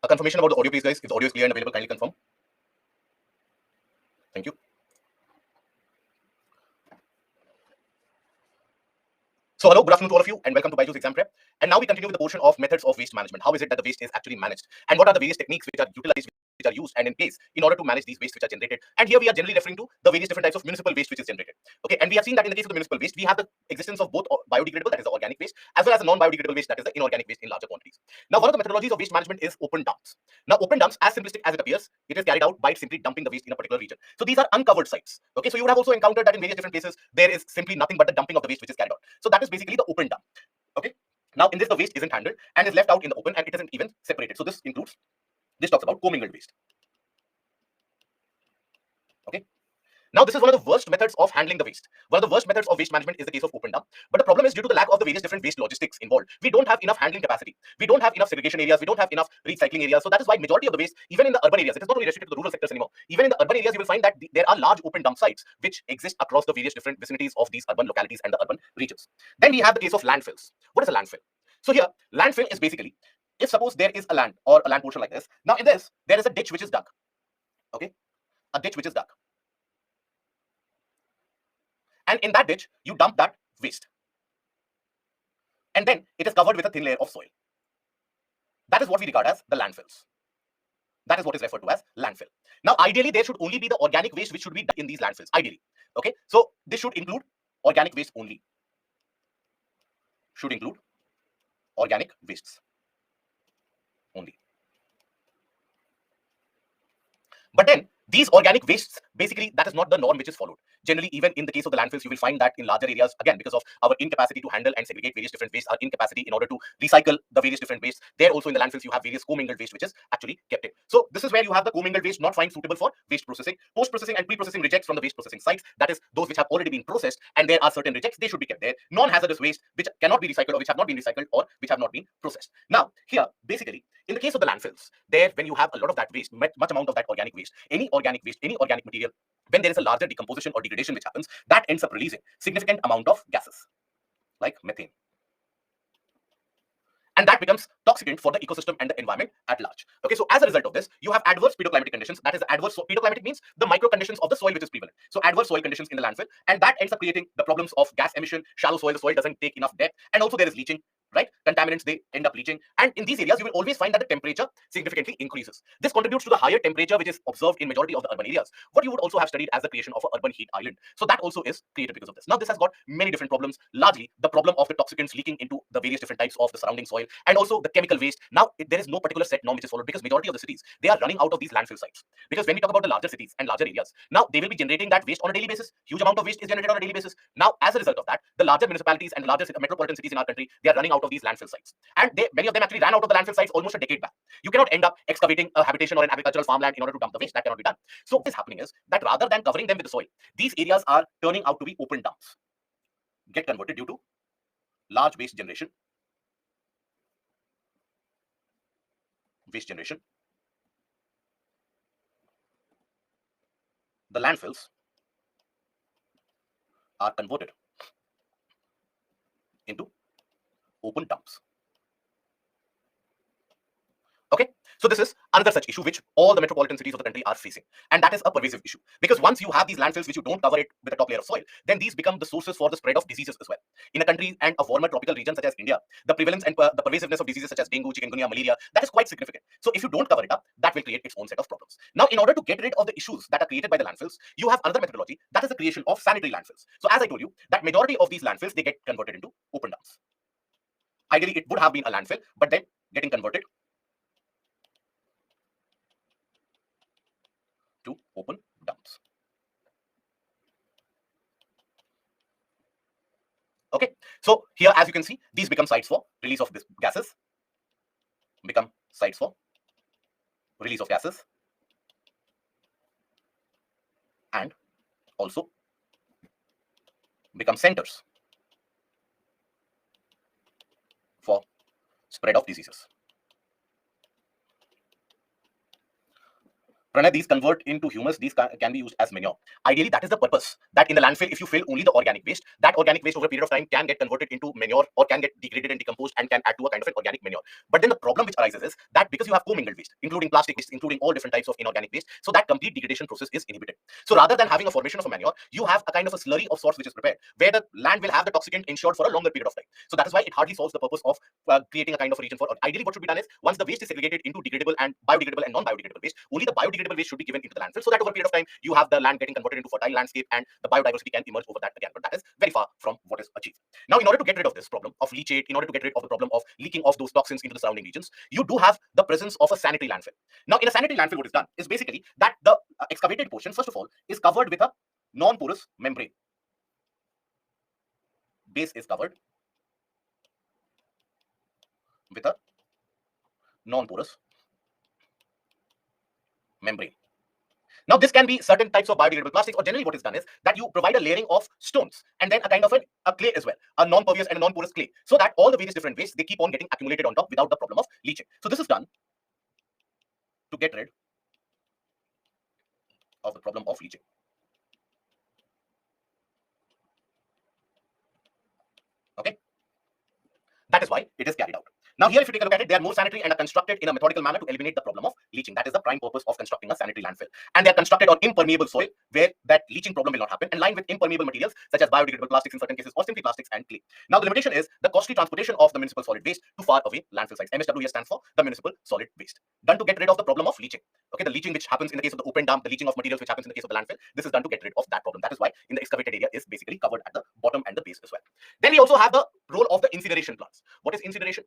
A confirmation about the audio, please, guys. If the audio is clear and available, kindly confirm. Thank you. So hello, good afternoon to all of you and welcome to Byju's exam prep. And now we continue with the portion of methods of waste management. How is it that the waste is actually managed? And what are the various techniques which are utilized, which are used and in place in order to manage these wastes which are generated? And here we are generally referring to the various different types of municipal waste which is generated. Okay, and we have seen that in the case of the municipal waste, we have the existence of both biodegradable, that is the organic waste, as well as the non-biodegradable waste, that is the inorganic waste in larger quantities. Now, one of the methodologies of waste management is open dumps. Now, open dumps, as simplistic as it appears, it is carried out by simply dumping the waste in a particular region. So these are uncovered sites. Okay, so you would have also encountered that in various different places, there is simply nothing but the dumping of the waste which is carried out. So that is basically the open dump. Okay. Now, in this, the waste isn't handled and is left out in the open and it isn't even separated. So this talks about commingled waste. Okay. Now, this is one of the worst methods of handling the waste. One of the worst methods of waste management is the case of open dump. But the problem is due to the lack of the various different waste logistics involved. We don't have enough handling capacity. We don't have enough segregation areas. We don't have enough recycling areas. So that is why majority of the waste, even in the urban areas, it is not only restricted to the rural sectors anymore. Even in the urban areas, you will find that there are large open dump sites which exist across the various different vicinities of these urban localities and the urban regions. Then we have the case of landfills. What is a landfill? So here, landfill is basically, if suppose there is a land or a land portion like this. Now in this, there is a ditch which is dug. Okay, a ditch which is dug. And in that ditch, you dump that waste. And then it is covered with a thin layer of soil. That is what we regard as the landfills. That is what is referred to as landfill. Now, ideally, there should only be the organic waste which should be in these landfills, ideally. Okay, so this should include organic waste only. Should include organic wastes only. But then these organic wastes, basically, that is not the norm which is followed. Generally, even in the case of the landfills, you will find that in larger areas, again, because of our incapacity to handle and segregate various different wastes, our incapacity in order to recycle the various different wastes, there also in the landfills, you have various commingled waste which is actually kept in. So this is where you have the commingled waste not find suitable for waste processing. Post-processing and pre-processing rejects from the waste processing sites, that is those which have already been processed, and there are certain rejects, they should be kept there. Non-hazardous waste which cannot be recycled or which have not been recycled or which have not been processed. Now, here, basically, in the case of the landfills, there, when you have a lot of that waste, much amount of that organic waste, any organic waste, any organic material, when there is a larger decomposition or degradation which happens, that ends up releasing significant amount of gases like methane. And that becomes toxicant for the ecosystem and the environment at large. Okay, so as a result of this, you have adverse pedoclimatic conditions. That is, adverse pedoclimatic means the micro conditions of the soil which is prevalent. So adverse soil conditions in the landfill, and that ends up creating the problems of gas emission, shallow soil, the soil doesn't take enough depth, and also there is leaching. Right, contaminants, they end up leaching, and in these areas you will always find that the temperature significantly increases. This contributes to the higher temperature which is observed in majority of the urban areas, what you would also have studied as the creation of an urban heat island. So that also is created because of this. Now this has got many different problems, largely the problem of the toxicants leaking into the various different types of the surrounding soil, and also the chemical waste. Now there is no particular set norm which is followed, because majority of the cities, they are running out of these landfill sites. Because when we talk about the larger cities and larger areas, now they will be generating that waste on a daily basis. Huge amount of waste is generated on a daily basis. Now as a result of that, the larger municipalities and the larger metropolitan cities in our country, they are running out of these landfill sites. And many of them actually ran out of the landfill sites almost a decade back. You cannot end up excavating a habitation or an agricultural farmland in order to dump the waste. That cannot be done. So what is happening is that rather than covering them with the soil, these areas are turning out to be open dumps, get converted due to large waste generation. The landfills are converted into open dumps. Okay, so this is another such issue which all the metropolitan cities of the country are facing, and that is a pervasive issue, because once you have these landfills which you don't cover it with a top layer of soil, then these become the sources for the spread of diseases as well. In a country and a warmer tropical region such as India, the prevalence and the pervasiveness of diseases such as dengue, chikungunya, malaria, that is quite significant. So if you don't cover it up, that will create its own set of problems. Now, in order to get rid of the issues that are created by the landfills, you have another methodology, that is the creation of sanitary landfills. So as I told you, that majority of these landfills, they get converted into open dumps. Ideally, it would have been a landfill, but then getting converted to open dumps. Okay, so here, as you can see, these become sites for release of these gases, become sites for release of gases, and also become centers for spread of diseases. Pranay, these convert into humus. These can be used as manure. Ideally, that is the purpose. That in the landfill, if you fill only the organic waste, that organic waste over a period of time can get converted into manure or can get degraded and decomposed and can add to a kind of an organic manure. But then the problem which arises is that because you have commingled waste, including plastic waste, including all different types of inorganic waste, so that complete degradation process is inhibited. So rather than having a formation of a manure, you have a kind of a slurry of sorts which is prepared, where the land will have the toxicant insured for a longer period of time. So that is why it hardly solves the purpose of creating a kind of a region for. Ideally, what should be done is once the waste is segregated into degradable and biodegradable and non-biodegradable waste, only the biodegradable waste should be given into the landfill, so that over a period of time you have the land getting converted into fertile landscape and the biodiversity can emerge over that again. But that is very far from what is achieved. Now, in order to get rid of this problem of leachate, in order to get rid of the problem of leaking of those toxins into the surrounding regions, you do have the presence of a sanitary landfill. Now, in a sanitary landfill, what is done is basically that the excavated portion, first of all, is covered with a non-porous membrane. Base is covered with a non-porous membrane. Now, this can be certain types of biodegradable plastics, or generally what is done is that you provide a layering of stones and then a kind of a clay as well, a non-pervious and a non-porous clay, so that all the various different wastes, they keep on getting accumulated on top without the problem of leaching. So this is done to get rid of the problem of leaching. Okay, that is why it is carried out. Now, here, if you take a look at it, they are more sanitary and are constructed in a methodical manner to eliminate the problem of leaching. That is the prime purpose of constructing a sanitary landfill. And they are constructed on impermeable soil where that leaching problem will not happen, and lined with impermeable materials such as biodegradable plastics in certain cases, or simply plastics and clay. Now, the limitation is the costly transportation of the municipal solid waste to far away landfill sites. MSW here stands for the municipal solid waste. Done to get rid of the problem of leaching. Okay, the leaching which happens in the case of the open dump, the leaching of materials which happens in the case of the landfill, this is done to get rid of that problem. That is why in the excavated area is basically covered at the bottom and the base as well. Then we also have the role of the incineration plants. What is incineration?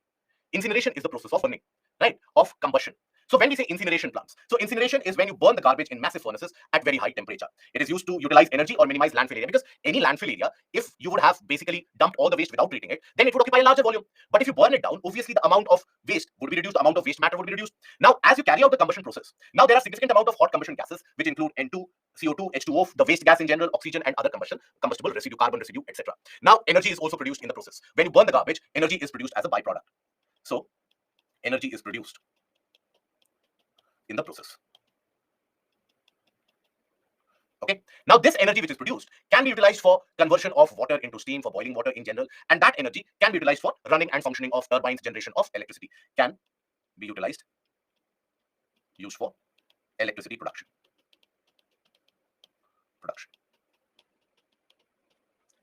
Incineration is the process of burning, right? Of combustion. So when we say incineration plants, so incineration is when you burn the garbage in massive furnaces at very high temperature. It is used to utilize energy or minimize landfill area, because any landfill area, if you would have basically dumped all the waste without treating it, then it would occupy a larger volume. But if you burn it down, obviously the amount of waste would be reduced, the amount of waste matter would be reduced. Now, as you carry out the combustion process, now there are significant amount of hot combustion gases which include N2, CO2, H2O, the waste gas in general, oxygen, and other combustible residue, carbon residue, etc. Now, energy is also produced in the process. When you burn the garbage, energy is produced as a byproduct. So, energy is produced in the process. Okay. Now, this energy which is produced can be utilized for conversion of water into steam, for boiling water in general, and that energy can be utilized for running and functioning of turbines, generation of electricity, can be utilized, used for electricity production.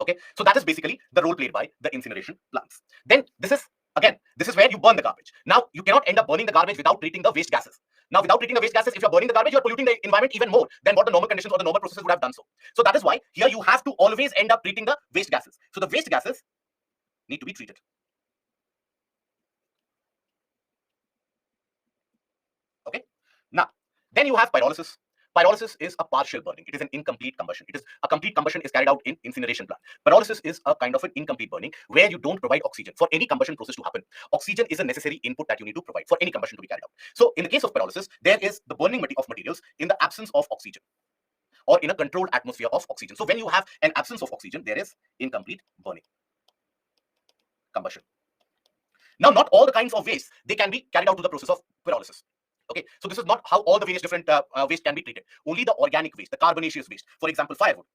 Okay, so that is basically the role played by the incineration plants. Then this is where you burn the garbage. Now, you cannot end up burning the garbage without treating the waste gases. Now, without treating the waste gases, if you're burning the garbage, you're polluting the environment even more than what the normal conditions or the normal processes would have done so. So that is why here you have to always end up treating the waste gases. So the waste gases need to be treated. Okay. Now, then you have pyrolysis. Pyrolysis is a partial burning. It is an incomplete combustion. It is a complete combustion is carried out in incineration plant. Pyrolysis is a kind of an incomplete burning where you don't provide oxygen for any combustion process to happen. Oxygen is a necessary input that you need to provide for any combustion to be carried out. So in the case of pyrolysis, there is the burning of materials in the absence of oxygen, or in a controlled atmosphere of oxygen. So when you have an absence of oxygen, there is incomplete burning, combustion. Now, not all the kinds of waste, they can be carried out to the process of pyrolysis. Okay, so this is not how all the various different waste can be treated. Only the organic waste, the carbonaceous waste, for example, firewood,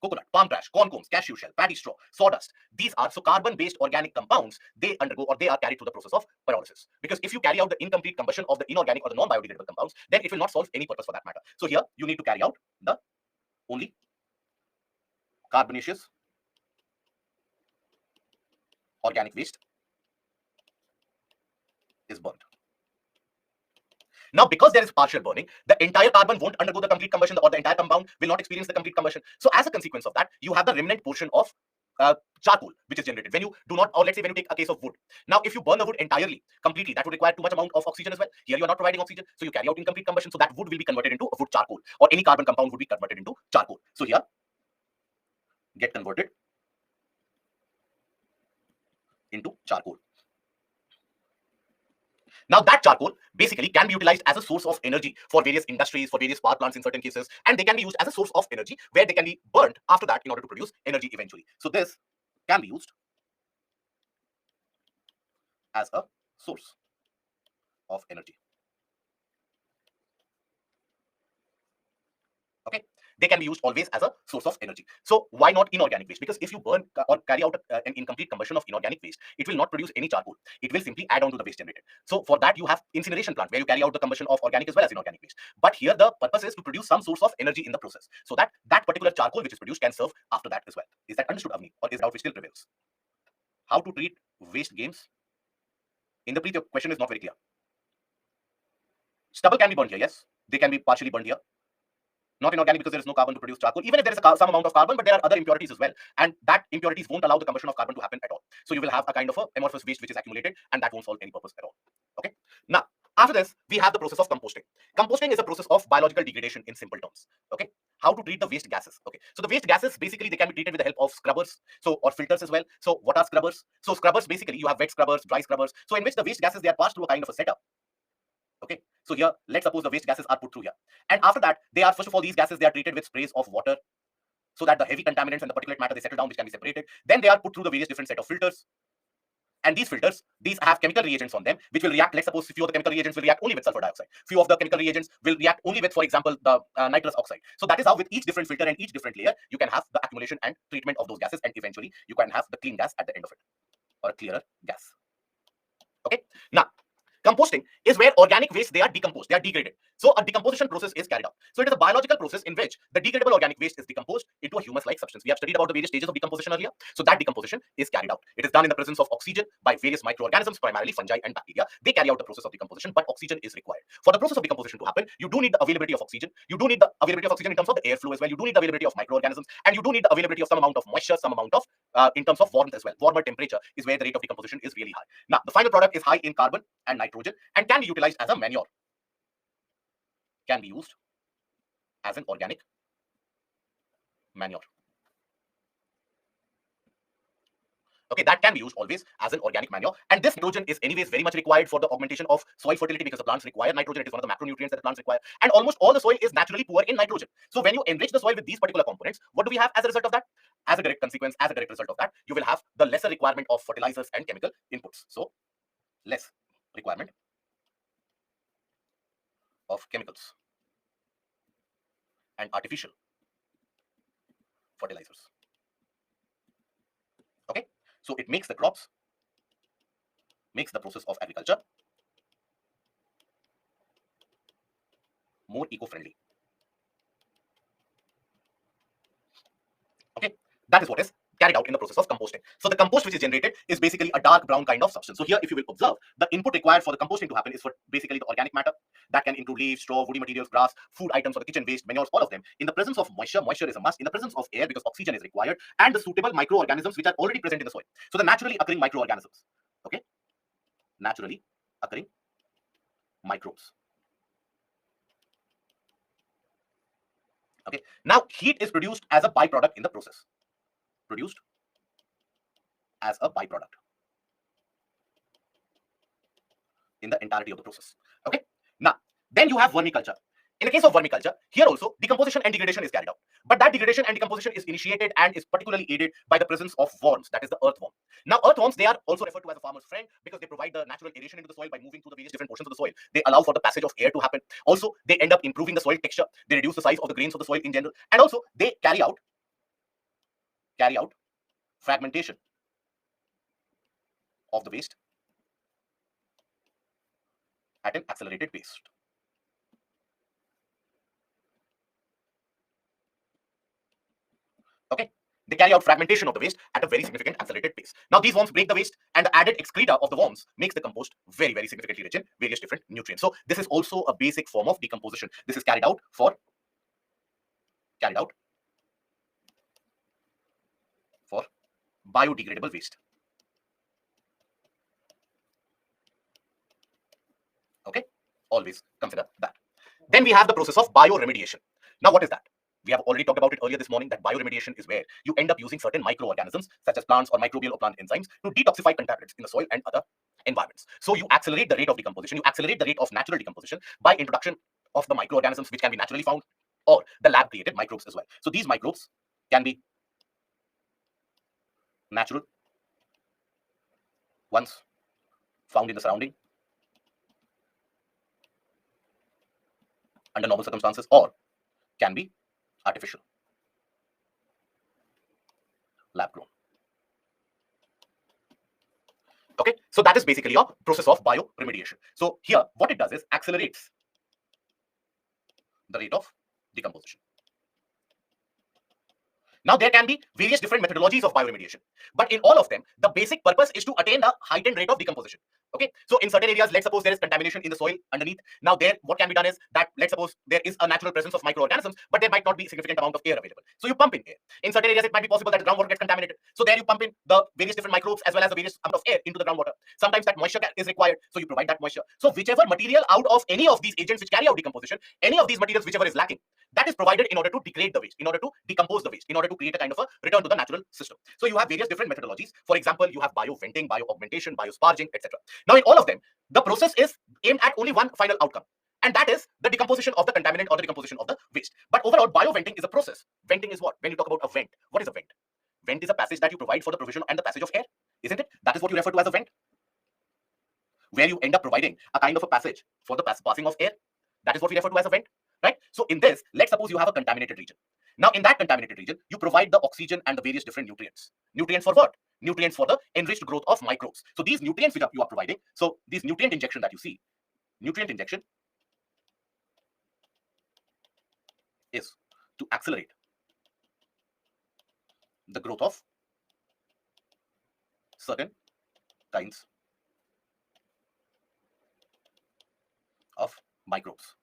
coconut, palm trash, corn combs, cashew shell, paddy straw, sawdust. These are carbon-based organic compounds. They undergo or they are carried through the process of pyrolysis. Because if you carry out the incomplete combustion of the inorganic or the non-biodegradable compounds, then it will not solve any purpose for that matter. So here you need to carry out the only carbonaceous organic waste is burnt. Now, because there is partial burning, the entire carbon won't undergo the complete combustion, or the entire compound will not experience the complete combustion. So as a consequence of that, you have the remnant portion of charcoal which is generated when you do not, or let's say when you take a case of wood. Now, if you burn the wood entirely, completely, that would require too much amount of oxygen as well. Here you are not providing oxygen, so you carry out incomplete combustion. So that wood will be converted into a wood charcoal, or any carbon compound would be converted into charcoal. So here, get converted into charcoal. Now, that charcoal basically can be utilized as a source of energy for various industries, for various power plants in certain cases, and they can be used as a source of energy where they can be burnt after that in order to produce energy eventually. So this can be used as a source of energy. they can be used always as a source of energy. So why not inorganic waste? Because if you burn or carry out an incomplete combustion of inorganic waste, it will not produce any charcoal. It will simply add on to the waste generated. So for that, you have incineration plant where you carry out the combustion of organic as well as inorganic waste. But here the purpose is to produce some source of energy in the process, so that that particular charcoal which is produced can serve after that as well. Is that understood, Avni, or is doubt which still prevails? How to treat waste games? In the brief, your question is not very clear. Stubble can be burned here, yes. They can be partially burned here. Not inorganic because there is no carbon to produce charcoal. Even if there is some amount of carbon, but there are other impurities as well. And that impurities won't allow the combustion of carbon to happen at all. So you will have a kind of a amorphous waste which is accumulated, and that won't solve any purpose at all. Okay. Now, after this, we have the process of composting. Composting is a process of biological degradation in simple terms. Okay. How to treat the waste gases? Okay. So the waste gases, basically, they can be treated with the help of scrubbers, or filters as well. So what are scrubbers? So scrubbers, basically, you have wet scrubbers, dry scrubbers. So in which the waste gases, they are passed through a kind of a setup. Okay, so here, let's suppose the waste gases are put through here. And after that, they are, first of all, these gases, they are treated with sprays of water so that the heavy contaminants and the particulate matter, they settle down, which can be separated. Then they are put through the various different set of filters. And these filters, these have chemical reagents on them, which will react. Let's suppose few of the chemical reagents will react only with sulfur dioxide. Few of the chemical reagents will react only with, for example, the nitrous oxide. So that is how with each different filter and each different layer, you can have the accumulation and treatment of those gases. And eventually, you can have the clean gas at the end of it, or a clearer gas. Okay, now, composting is where organic waste, they are decomposed, they are degraded. So a decomposition process is carried out. So it is a biological process in which the degradable organic waste is decomposed into a humus-like substance. We have studied about the various stages of decomposition earlier. So that decomposition is carried out. It is done in the presence of oxygen by various microorganisms, primarily fungi and bacteria. They carry out the process of decomposition, but oxygen is required. For the process of decomposition to happen, you do need the availability of oxygen. You do need the availability of oxygen in terms of the airflow as well. You do need the availability of microorganisms, and you do need the availability of some amount of moisture, some amount of in terms of warmth as well. Warmer temperature is where the rate of decomposition is really high. Now, the final product is high in carbon and nitrogen and can be utilized as a manure. Can be used as an organic manure. Okay, that can be used always as an organic manure. And this nitrogen is anyways very much required for the augmentation of soil fertility, because the plants require nitrogen. It is one of the macronutrients that the plants require. And almost all the soil is naturally poor in nitrogen. So when you enrich the soil with these particular components, what do we have as a result of that? As a direct consequence, as a direct result of that, you will have the lesser requirement of fertilizers and chemical inputs. So less requirement of chemicals and artificial fertilizers. Okay, so it makes the crops, makes the process of agriculture more eco-friendly. Okay, that is what is carried out in the process of composting. So the compost which is generated is basically a dark brown kind of substance. So here, if you will observe, the input required for the composting to happen is for basically the organic matter. That can include leaves, straw, woody materials, grass, food items for the kitchen waste, manures, all of them. In the presence of moisture, moisture is a must. In the presence of air, because oxygen is required, and the suitable microorganisms which are already present in the soil. So the naturally occurring microorganisms. Okay, naturally occurring microbes. Okay, now heat is produced as a byproduct in the process. Produced as a byproduct in the entirety of the process. Okay, now then you have vermiculture. In the case of vermiculture, here also decomposition and degradation is carried out. But that degradation and decomposition is initiated and is particularly aided by the presence of worms, that is the earthworm. Now, earthworms, they are also referred to as a farmer's friend because they provide the natural aeration into the soil by moving through the various different portions of the soil. They allow for the passage of air to happen. Also, they end up improving the soil texture. They reduce the size of the grains of the soil in general. And also, they carry out fragmentation of the waste at an accelerated pace. Okay, they carry out fragmentation of the waste at a very significant accelerated pace. Now these worms break the waste, and the added excreta of the worms makes the compost very, very significantly rich in various different nutrients. So this is also a basic form of decomposition. This is carried out for biodegradable waste. Okay, always consider that. Then we have the process of bioremediation. Now what is that? We have already talked about it earlier this morning, that bioremediation is where you end up using certain microorganisms such as plants or microbial or plant enzymes to detoxify contaminants in the soil and other environments. So you accelerate the rate of decomposition, you accelerate the rate of natural decomposition by introduction of the microorganisms which can be naturally found, or the lab created microbes as well. So these microbes can be natural ones found in the surrounding under normal circumstances, or can be artificial, lab grown. Okay, so that is basically a process of bioremediation. So here, what it does is accelerates the rate of decomposition. Now, there can be various different methodologies of bioremediation, but in all of them, the basic purpose is to attain a heightened rate of decomposition. Okay, so in certain areas, let's suppose there is contamination in the soil underneath. Now, there, what can be done is that let's suppose there is a natural presence of microorganisms, but there might not be significant amount of air available. So you pump in air. In certain areas, it might be possible that the groundwater gets contaminated. So there you pump in the various different microbes as well as the various amount of air into the groundwater. Sometimes that moisture is required, so you provide that moisture. So whichever material out of any of these agents which carry out decomposition, any of these materials whichever is lacking, that is provided in order to degrade the waste, in order to decompose the waste, in order to create a kind of a return to the natural system. So you have various different methodologies. For example, you have bio-venting, bio-augmentation, biosparging, etc. Now, in all of them, the process is aimed at only one final outcome, and that is the decomposition of the contaminant or the decomposition of the waste. But overall, bio-venting is a process. Venting is what? When you talk about a vent, what is a vent? Vent is a passage that you provide for the provision and the passage of air, isn't it? That is what you refer to as a vent, where you end up providing a kind of a passage for the passing of air. That is what we refer to as a vent, right? So in this, let's suppose you have a contaminated region. Now, in that contaminated region, you provide the oxygen and the various different nutrients. Nutrients for what? Nutrients for the enriched growth of microbes. So these nutrients which you are providing, so these nutrient injection that you see, nutrient injection is to accelerate the growth of certain kinds of microbes.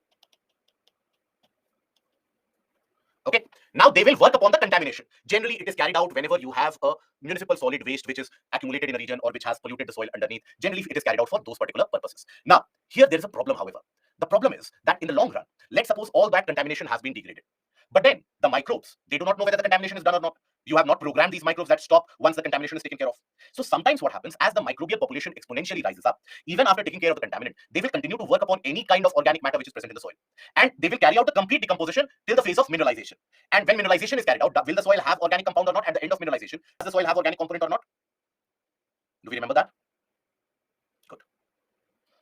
Okay, now they will work upon the contamination. Generally, it is carried out whenever you have a municipal solid waste which is accumulated in a region or which has polluted the soil underneath. Generally, it is carried out for those particular purposes. Now, here there is a problem, however. The problem is that in the long run, let's suppose all that contamination has been degraded. But then the microbes, they do not know whether the contamination is done or not. You have not programmed these microbes that stop once the contamination is taken care of. So sometimes what happens as the microbial population exponentially rises up, even after taking care of the contaminant, they will continue to work upon any kind of organic matter which is present in the soil. And they will carry out the complete decomposition till the phase of mineralization. And when mineralization is carried out, will the soil have organic compound or not at the end of mineralization? Does the soil have organic component or not? Do we remember that? Good.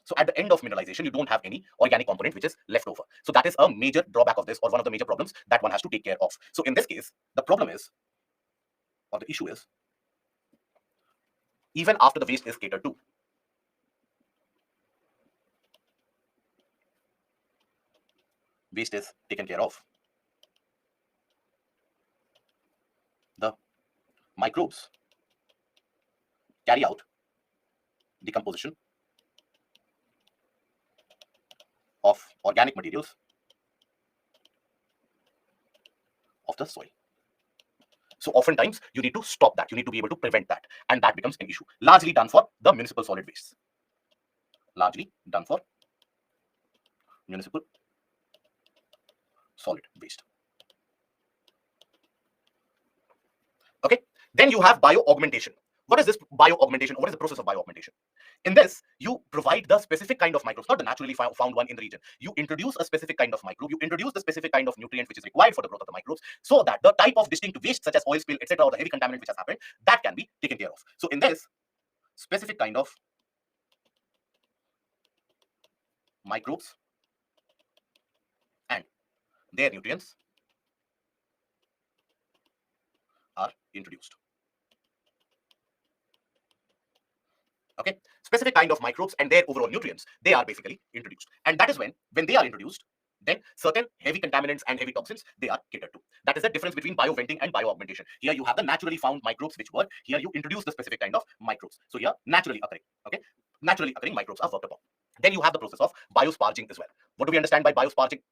So at the end of mineralization, you don't have any organic component which is left over. So that is a major drawback of this, or one of the major problems that one has to take care of. So in this case, the problem is, or the issue is, even after the waste is catered to, waste is taken care of, the microbes carry out decomposition of organic materials of the soil. So oftentimes you need to stop that. You need to be able to prevent that, and that becomes an issue. Largely done for the municipal solid waste. Largely done for municipal solid waste. Okay. Then you have bio-augmentation. What is this bio-augmentation? What is the process of bio-augmentation? In this, you provide the specific kind of microbes, not the naturally found one in the region. You introduce a specific kind of microbe, you introduce the specific kind of nutrient which is required for the growth of the microbes, so that the type of distinct waste such as oil spill, etc., or the heavy contaminant which has happened, that can be taken care of. So in this, specific kind of microbes and their nutrients are introduced. Okay, specific kind of microbes and their overall nutrients, they are basically introduced. And that is when they are introduced, then certain heavy contaminants and heavy toxins, they are catered to. That is the difference between bio-venting and bio-augmentation. Here you have the naturally found microbes which work. Here you introduce the specific kind of microbes. So here naturally occurring, okay, naturally occurring microbes are worked upon. Then you have the process of biosparging as well. What do we understand by biosparging?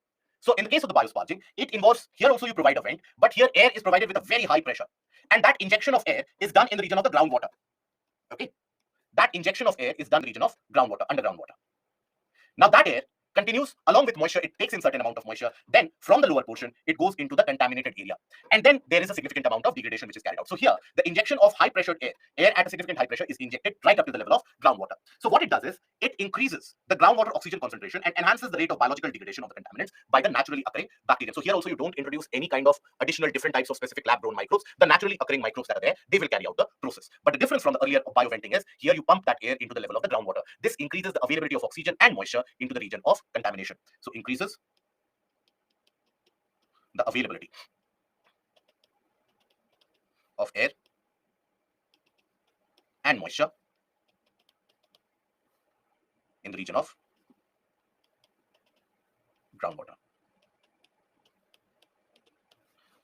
So in the case of the biosparging, it involves, here also you provide a vent, but here air is provided with a very high pressure. And that injection of air is done in the region of the groundwater. Okay. That injection of air is done in the region of groundwater, underground water. Now that air continues along with moisture, it takes in certain amount of moisture, then from the lower portion, it goes into the contaminated area. And then there is a significant amount of degradation which is carried out. So here, the injection of high pressured air at a significant high pressure is injected right up to the level of groundwater. So what it does is, it increases the groundwater oxygen concentration and enhances the rate of biological degradation of the contaminants by the naturally occurring bacteria. So here also you don't introduce any kind of additional different types of specific lab-grown microbes. The naturally occurring microbes that are there, they will carry out the process. But the difference from the earlier bio-venting is, here you pump that air into the level of the groundwater. This increases the availability of oxygen and moisture into the region of contamination. So increases the availability of air and moisture in the region of groundwater.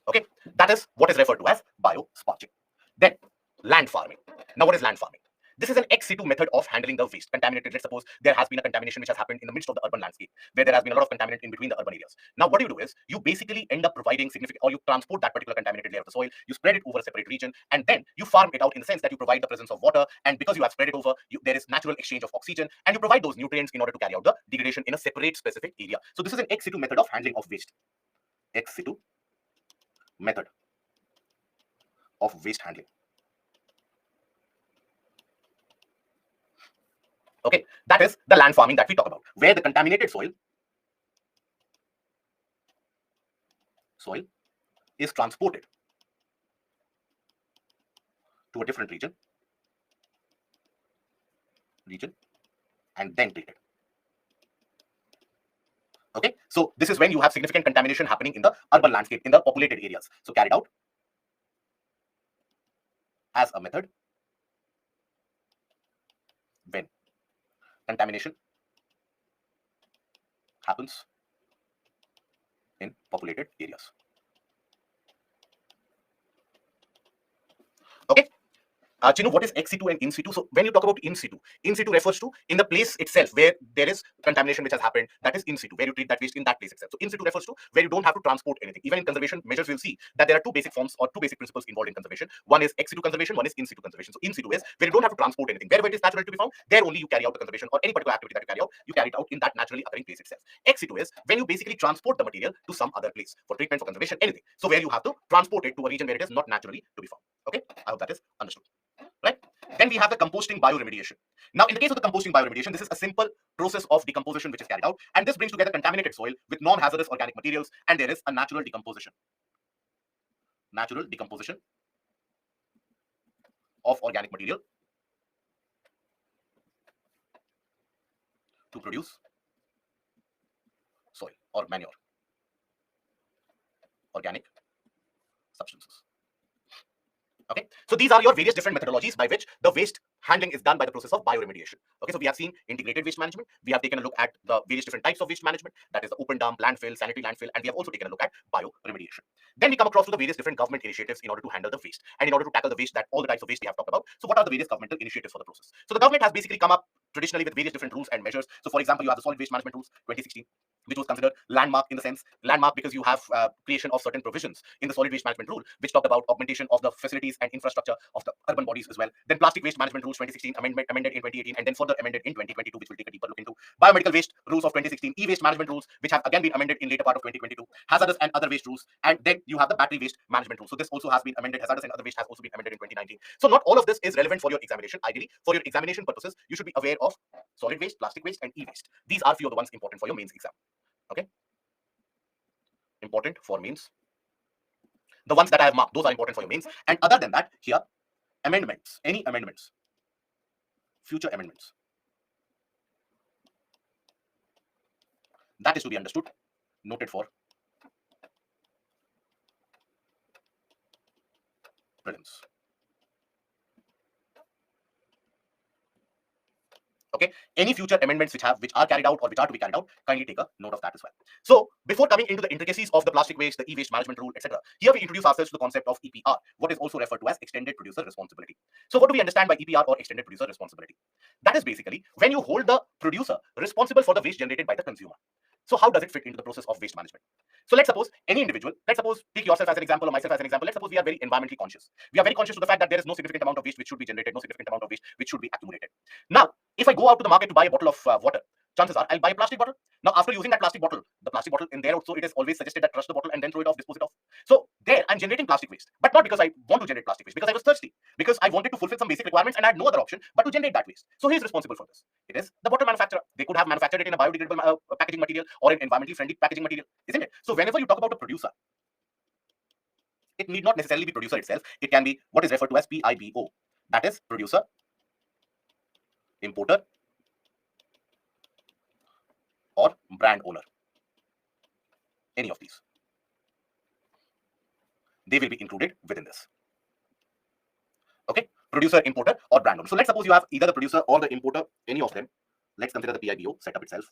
Okay, that is what is referred to as biosparging. Then land farming. Now, what is land farming? This is an ex situ method of handling the waste. Contaminated, let's suppose there has been a contamination which has happened in the midst of the urban landscape, where there has been a lot of contaminant in between the urban areas. Now, what you do is you basically end up providing significant, or you transport that particular contaminated layer of the soil, you spread it over a separate region, and then you farm it out in the sense that you provide the presence of water, and because you have spread it over, there is natural exchange of oxygen, and you provide those nutrients in order to carry out the degradation in a separate specific area. So this is an ex situ method of handling of waste. Ex situ method of waste handling. Okay, that is the land farming that we talk about, where the contaminated soil is transported to a different region and then treated. Okay, so this is when you have significant contamination happening in the urban landscape, in the populated areas. So carried out as a method when contamination happens in populated areas. Okay, Chinu, what is ex situ and in situ? So when you talk about in situ refers to in the place itself where there is contamination which has happened. That is in situ, where you treat that waste in that place itself. So in situ refers to where you don't have to transport anything. Even in conservation measures, we'll see that there are two basic forms or two basic principles involved in conservation. One is ex situ conservation, one is in situ conservation. So in situ is where you don't have to transport anything. Wherever it is natural to be found, there only you carry out the conservation or any particular activity that you carry out, you carry it out in that naturally occurring place itself. Ex situ is when you basically transport the material to some other place for treatment, for conservation, anything. So where you have to transport it to a region where it is not naturally to be found. Okay, I hope that is understood. Right? Then we have the composting bioremediation. Now, in the case of the composting bioremediation, this is a simple process of decomposition which is carried out, and this brings together contaminated soil with non-hazardous organic materials, and there is a natural decomposition. Natural decomposition of organic material to produce soil or manure, organic substances. Okay, so these are your various different methodologies by which the waste handling is done by the process of bioremediation. Okay, so we have seen integrated waste management. We have taken a look at the various different types of waste management, that is the open dump, landfill, sanitary landfill, and we have also taken a look at bioremediation. Then we come across to the various different government initiatives in order to handle the waste and in order to tackle the waste, that all the types of waste we have talked about. So what are the various governmental initiatives for the process? So the government has basically come up traditionally with various different rules and measures. So for example, you have the solid waste management rules 2016, which was considered landmark in the sense landmark because you have creation of certain provisions in the solid waste management rule which talked about augmentation of the facilities and infrastructure of the urban bodies as well. Then plastic waste management rules 2016 amended in 2018 and then further amended in 2022, which we'll take a deeper look into. Biomedical waste rules of 2016, e-waste management rules which have again been amended in later part of 2022, hazardous and other waste rules, and then you have the battery waste management rule. So this also has been amended. Hazardous and other waste has also been amended in 2019. So not all of this is relevant for your examination. Ideally, for your examination purposes, you should be aware of solid waste, plastic waste, and e-waste. These are few of the ones important for your mains exam. Okay, important for mains. The ones that I have marked, those are important for your mains. And other than that, here, amendments, any amendments, future amendments, that is to be understood, noted for prelims. Okay, any future amendments which are carried out or which are to be carried out, kindly take a note of that as well. So before coming into the intricacies of the plastic waste, the e-waste management rule, etc., here we introduce ourselves to the concept of EPR, what is also referred to as extended producer responsibility. So what do we understand by EPR or extended producer responsibility? That is basically when you hold the producer responsible for the waste generated by the consumer. So how does it fit into the process of waste management? So let's suppose any individual, let's suppose take yourself as an example or myself as an example. Let's suppose we are very environmentally conscious. We are very conscious of the fact that there is no significant amount of waste which should be generated, no significant amount of waste which should be accumulated. Now, if I go out to the market to buy a bottle of water, chances are I'll buy a plastic bottle. Now, after using that plastic bottle, the plastic bottle in there also, it is always suggested that crush the bottle and then throw it off, dispose it off. So there, I'm generating plastic waste, but not because I want to generate plastic waste, because I was thirsty, because I wanted to fulfill some basic requirements and I had no other option but to generate that waste. So who's responsible for this? It is the bottle manufacturer. They could have manufactured it in a biodegradable packaging material or an environmentally friendly packaging material, isn't it? So whenever you talk about a producer, it need not necessarily be producer itself. It can be what is referred to as PIBO. That is producer, importer, or brand owner. Any of these, they will be included within this. producer, importer, or brand owner. So let's suppose you have either the producer or the importer, any of them. Let's consider the PIBO setup itself.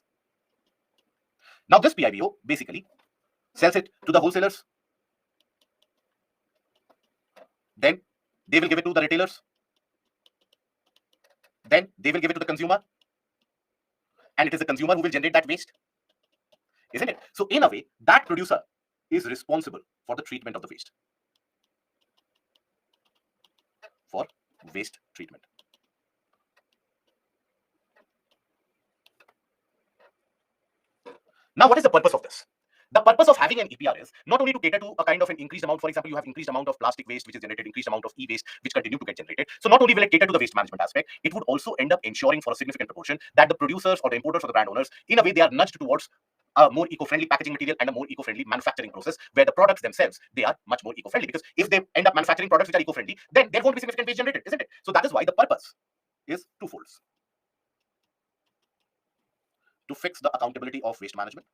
Now this PIBO basically sells it to the wholesalers. Then they will give it to the retailers. Then they will give it to the consumer. And it is the consumer who will generate that waste, isn't it? So in a way, that producer is responsible for the treatment of the waste. For waste treatment. Now, what is the purpose of this? The purpose of having an EPR is not only to cater to a kind of an increased amount. For example, you have increased amount of plastic waste which is generated, increased amount of e-waste which continue to get generated. So not only will it cater to the waste management aspect, it would also end up ensuring for a significant proportion that the producers or the importers or the brand owners, in a way, they are nudged towards a more eco-friendly packaging material and a more eco-friendly manufacturing process, where the products themselves, they are much more eco-friendly. Because if they end up manufacturing products which are eco-friendly, then there won't be significant waste generated, isn't it? So that is why the purpose is twofold: to fix the accountability of waste management,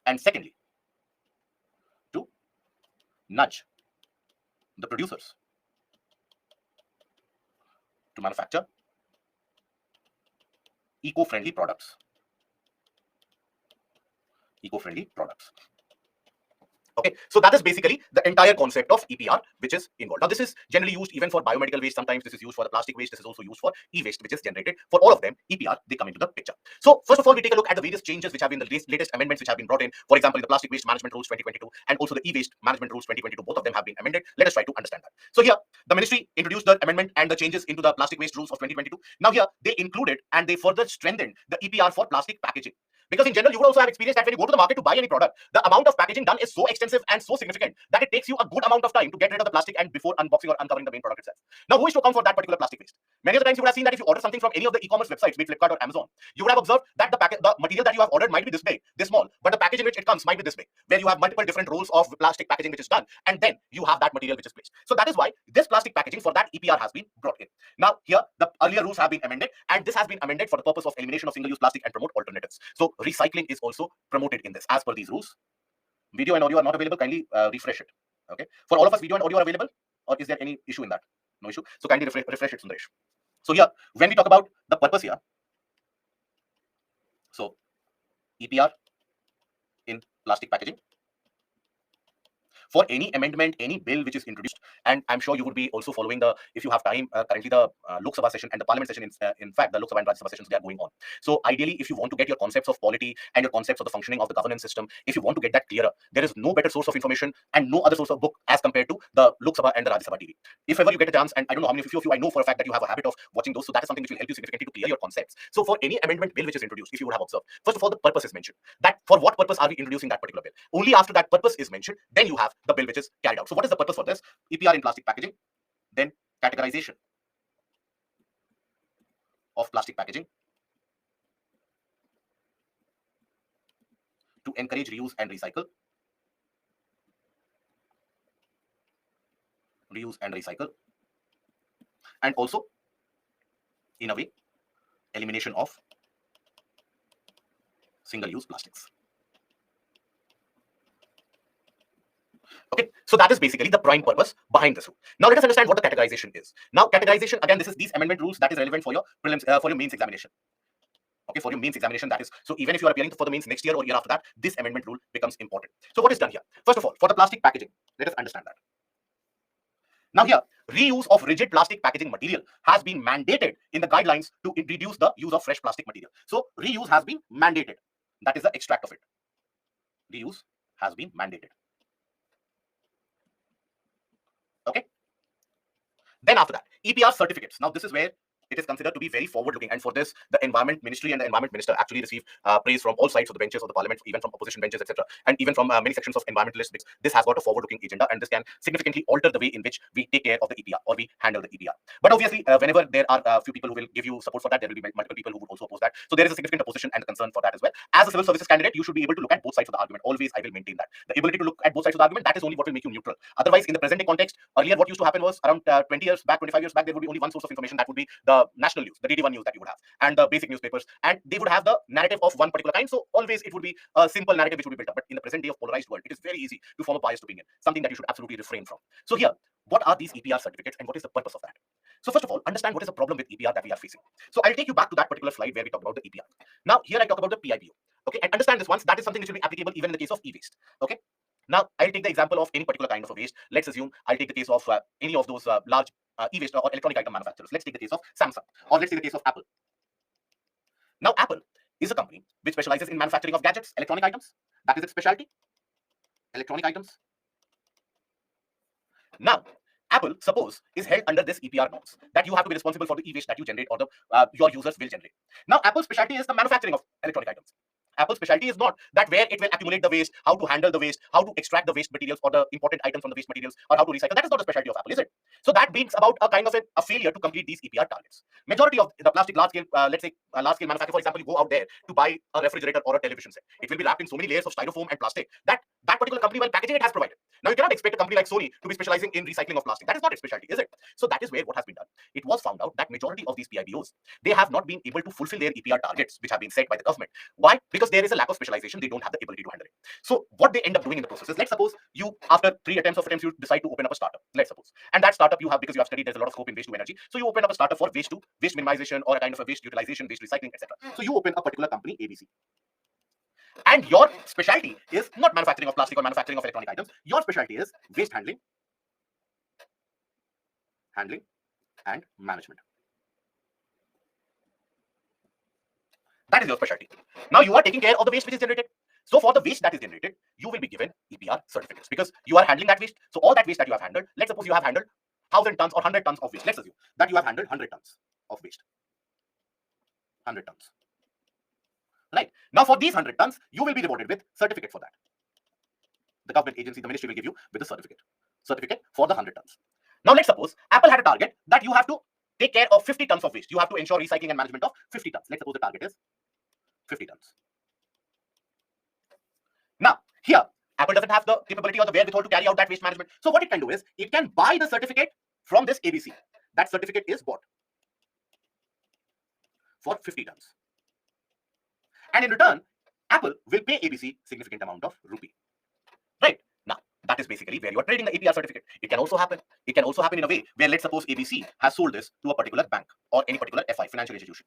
and secondly, to nudge the producers to manufacture eco-friendly products. Okay, so that is basically the entire concept of EPR which is involved. Now, this is generally used even for biomedical waste. Sometimes this is used for the plastic waste. This is also used for e-waste which is generated. For all of them, EPR, they come into the picture. So first of all, we take a look at the various changes which have been the latest amendments which have been brought in. For example, the Plastic Waste Management Rules 2022 and also the e-waste management rules 2022. Both of them have been amended. Let us try to understand that. So here, the ministry introduced the amendment and the changes into the plastic waste rules of 2022. Now here, they included and they further strengthened the EPR for plastic packaging. Because in general, you would also have experienced that when you go to the market to buy any product, the amount of packaging done is so extensive and so significant that it takes you a good amount of time to get rid of the plastic and before unboxing or uncovering the main product itself. Now, who is to account for that particular plastic waste? Many of the times you would have seen that if you order something from any of the e-commerce websites, be it Flipkart or Amazon, you would have observed that the material that you have ordered might be this big, this small, but the package in which it comes might be this big, where you have multiple different rolls of plastic packaging which is done, and then you have that material which is placed. So that is why this plastic packaging for that EPR has been brought in. Now, here, the earlier rules have been amended, and this has been amended for the purpose of elimination of single-use plastic and promote alternatives. So recycling is also promoted in this as per these rules. Video and audio are not available. Kindly refresh it. Okay. For all of us, video and audio are available, or is there any issue in that? No issue. So kindly refresh it, Sundaresh. So here, when we talk about the purpose here, so EPR in plastic packaging. For any amendment, any bill which is introduced, and I'm sure you would be also following the, if you have time, currently the Lok Sabha session and the Parliament session, in fact, the Lok Sabha and Rajya Sabha sessions, they are going on. So ideally, if you want to get your concepts of polity and your concepts of the functioning of the governance system, if you want to get that clearer, there is no better source of information and no other source of book as compared to the Lok Sabha and the Rajya Sabha TV. If ever you get a chance, and I don't know how many of you, I know for a fact that you have a habit of watching those, so that is something which will help you significantly to clear your concepts. So for any amendment bill which is introduced, if you would have observed, first of all, the purpose is mentioned. That for what purpose are we introducing that particular bill? Only after that purpose is mentioned, then you have the bill which is carried out. So what is the purpose for this? EPR in plastic packaging, then categorization of plastic packaging to encourage reuse and recycle. And also, in a way, elimination of single-use plastics. Okay, so that is basically the prime purpose behind this rule. Now let us understand what the categorization is. Now categorization, again, this is these amendment rules that is relevant for your prelims, for your mains examination. Okay, for your mains examination, that is, so even if you are appearing for the mains next year or year after that, this amendment rule becomes important. So what is done here? First of all, for the plastic packaging, let us understand that. Now here, reuse of rigid plastic packaging material has been mandated in the guidelines to reduce the use of fresh plastic material. So reuse has been mandated. That is the extract of it. Reuse has been mandated. Okay. Then after that, EPR certificates. Now this is where it is considered to be very forward-looking, and for this, the Environment Ministry and the Environment Minister actually receive praise from all sides of the benches of the Parliament, even from opposition benches, etc., and even from many sections of environmentalists. This has got a forward-looking agenda, and this can significantly alter the way in which we take care of the EPR or we handle the EPR. But obviously, whenever there are a few people who will give you support for that, there will be multiple people who would also oppose that. So there is a significant opposition and concern for that as well. As a civil services candidate, you should be able to look at both sides of the argument. Always, I will maintain that. The ability to look at both sides of the argument, that is only what will make you neutral. Otherwise, in the present day context, earlier what used to happen was around 20 years back, 25 years back, there would be only one source of information, that would be the national news, the DD1 news that you would have, and the basic newspapers, and they would have the narrative of one particular kind. So always it would be a simple narrative which would be built up. But in the present day of polarized world, it is very easy to form a biased opinion, something that you should absolutely refrain from. So here, what are these EPR certificates and what is the purpose of that? So first of all, understand what is the problem with EPR that we are facing. So I'll take you back to that particular slide where we talk about the EPR. Now here I talk about the PIBO. Okay, and understand this once. That is something which will be applicable even in the case of e-waste. Okay. Now I'll take the example of any particular kind of a waste. Let's assume I'll take the case of any of those large e-waste or electronic item manufacturers. Let's take the case of Samsung, or let's take the case of Apple. Now Apple is a company which specializes in manufacturing of gadgets, electronic items. That is its specialty. Electronic items. Now, Apple, suppose, is held under this EPR norms that you have to be responsible for the e-waste that you generate or the your users will generate. Now, Apple's specialty is the manufacturing of electronic items. Apple's specialty is not that where it will accumulate the waste, how to handle the waste, how to extract the waste materials or the important items from the waste materials, or how to recycle. That is not the specialty of Apple, is it? So that brings about a kind of a failure to complete these EPR targets. Majority of the plastic large scale, let's say large scale manufacturer, for example, you go out there to buy a refrigerator or a television set. It will be wrapped in so many layers of styrofoam and plastic that that particular company, while packaging it, has provided. Now you cannot expect a company like Sony to be specializing in recycling of plastic. That is not its specialty, is it? So that is where what has been done. It was found out that majority of these PIBOs, they have not been able to fulfill their EPR targets, which have been set by the government. Why? Because there is a lack of specialization. They don't have the ability to handle it. So what they end up doing in the process is, let's suppose you, after 3 attempts, you decide to open up a startup. Let's suppose, and that startup you have, because you have studied there's a lot of scope in waste to energy. So you open up a startup for waste to waste minimization or a kind of a waste utilization, waste recycling, etc. So you open a particular company, ABC. And your specialty is not manufacturing of plastic or manufacturing of electronic items. Your specialty is waste handling and management. That is your specialty. Now you are taking care of the waste which is generated. So for the waste that is generated, you will be given EPR certificates because you are handling that waste. So all that waste that you have handled, let's suppose you have handled 1,000 tons or 100 tons of waste. Let's assume that you have handled 100 tons of waste. 100 tons. Right. Now for these 100 tons, you will be rewarded with certificate for that. The government agency, the ministry will give you with a certificate for the 100 tons. Now let's suppose Apple had a target that you have to take care of 50 tons of waste. You have to ensure recycling and management of 50 tons. Let's suppose the target is 50 tons. Now, here, Apple doesn't have the capability or the wherewithal to carry out that waste management. So what it can do is, it can buy the certificate from this ABC. That certificate is bought for 50 tons. And in return, Apple will pay ABC significant amount of rupee. Right? Now, that is basically where you are trading the EPR certificate. It can also happen. It can also happen in a way where, let's suppose ABC has sold this to a particular bank or any particular FI, financial institution.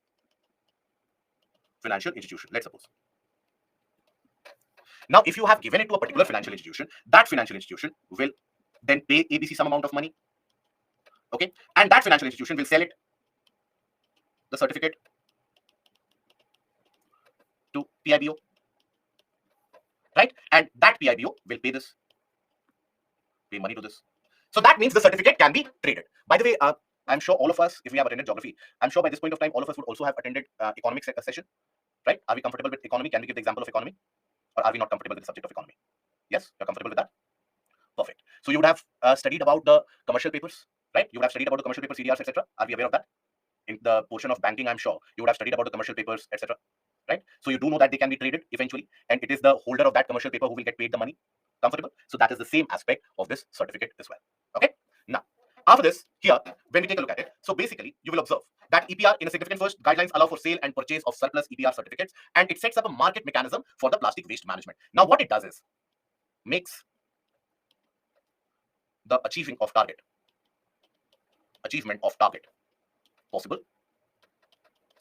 Let's suppose. Now, if you have given it to a particular financial institution, that financial institution will then pay ABC some amount of money. Okay? And that financial institution will sell it, the certificate, to PIBO. Right? And that PIBO will pay money to this. So that means the certificate can be traded. By the way, I'm sure all of us, if we have attended geography, I'm sure by this point of time, all of us would also have attended economics session. Right? Are we comfortable with economy? Can we give the example of economy? Or are we not comfortable with the subject of economy? Yes, you're comfortable with that? Perfect. So you would have studied about the commercial papers, right? You would have studied about the commercial papers, CDRs, etc. Are we aware of that? In the portion of banking, I'm sure you would have studied about the commercial papers, etc. Right? So you do know that they can be traded eventually, and it is the holder of that commercial paper who will get paid the money. Comfortable? So that is the same aspect of this certificate as well. Okay? Now, after this, here, when we take a look at it, so basically, you will observe that EPR, in a significant first, guidelines allow for sale and purchase of surplus EPR certificates, and it sets up a market mechanism for the plastic waste management. Now, what it does is, makes the achievement of target possible,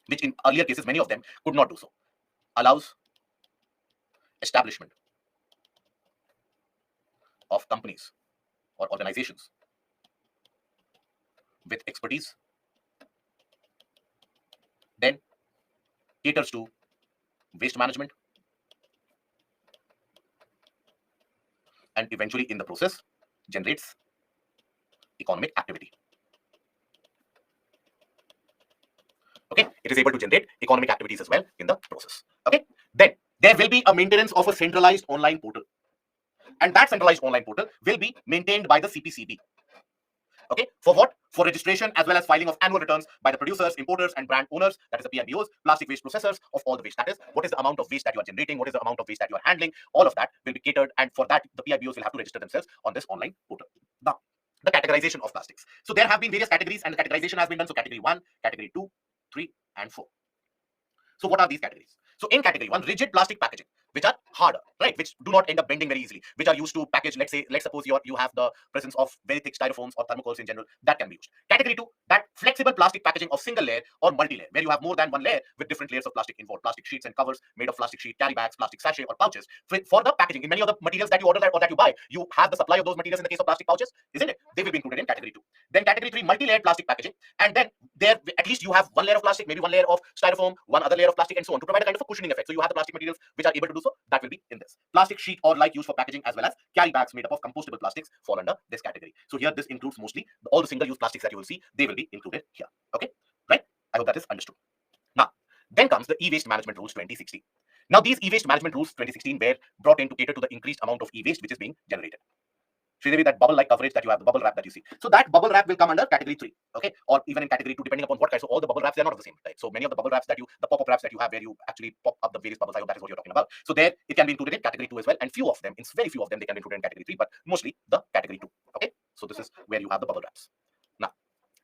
which in earlier cases, many of them could not do so. Allows establishment of companies or organizations with expertise, then caters to waste management, and eventually in the process generates economic activity. Okay, it is able to generate economic activities as well in the process. Okay, then there will be a maintenance of a centralized online portal, and that centralized online portal will be maintained by the CPCB. Okay, for what? For registration as well as filing of annual returns by the producers, importers, and brand owners, that is the PIBOs, plastic waste processors of all the waste. That is, what is the amount of waste that you are generating, what is the amount of waste that you are handling, all of that will be catered, and for that, the PIBOs will have to register themselves on this online portal. Now, the categorization of plastics. So there have been various categories and the categorization has been done. So category 1, category 2, 3 and 4. So what are these categories? So in category 1, rigid plastic packaging, which are harder, right? Which do not end up bending very easily, which are used to package, let's suppose you have the presence of very thick styrofoams or thermocols in general, that can be used. Category 2, that flexible plastic packaging of single layer or multi-layer, where you have more than one layer with different layers of plastic involved, plastic sheets and covers made of plastic sheet, carry bags, plastic sachet or pouches. For the packaging, in many of the materials that you order or that you buy, you have the supply of those materials in the case of plastic pouches, isn't it? They will be included in category 2. Then category 3, multi-layered plastic packaging, and then there at least you have one layer of plastic, maybe one layer of styrofoam, one other layer of plastic and so on to provide a kind of a cushioning effect. So you have the plastic materials which are able to do so, that will be in this. Plastic sheet or like used for packaging as well as carry bags made up of compostable plastics fall under this category. So here this includes mostly all the single use plastics that you will see, they will be included here. Okay, right? I hope that is understood. Now, then comes the e-waste management rules 2016. Now these e-waste management rules 2016 were brought in to cater to the increased amount of e-waste which is being generated. Sridevi, that bubble-like coverage that you have, the bubble wrap that you see. So that bubble wrap will come under category 3, okay? Or even in category 2, depending upon what kind. So all the bubble wraps, they're not of the same type. So many of the bubble wraps that the pop-up wraps that you have where you actually pop up the various bubbles, I hope that is what you're talking about. So there, it can be included in category 2 as well. And few of them, in very few of them, they can be included in category 3, but mostly the category 2, okay? So this is where you have the bubble wraps. Now,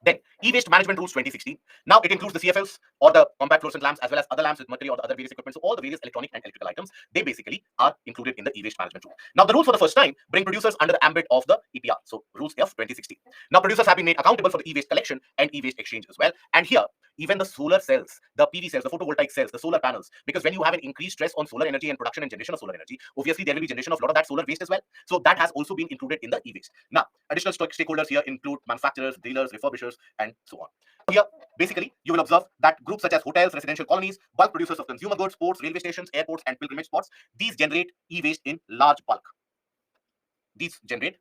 then, e-waste management rules 2016. Now it includes the CFLs or the compact fluorescent lamps as well as other lamps with mercury or the other various equipment. So all the various electronic and electrical items, they basically are included in the e-waste management rule. Now the rules for the first time bring producers under the ambit of the EPR. So rules of 2016. Now producers have been made accountable for the e-waste collection and e-waste exchange as well. And here, even the solar cells, the PV cells, the photovoltaic cells, the solar panels, because when you have an increased stress on solar energy and production and generation of solar energy, obviously there will be generation of a lot of that solar waste as well. So that has also been included in the e-waste. Now, additional stakeholders here include manufacturers, dealers, refurbishers, and so on. Here, basically, you will observe that groups such as hotels, residential colonies, bulk producers of consumer goods, ports, railway stations, airports, and pilgrimage spots, these generate e-waste in large bulk. These generate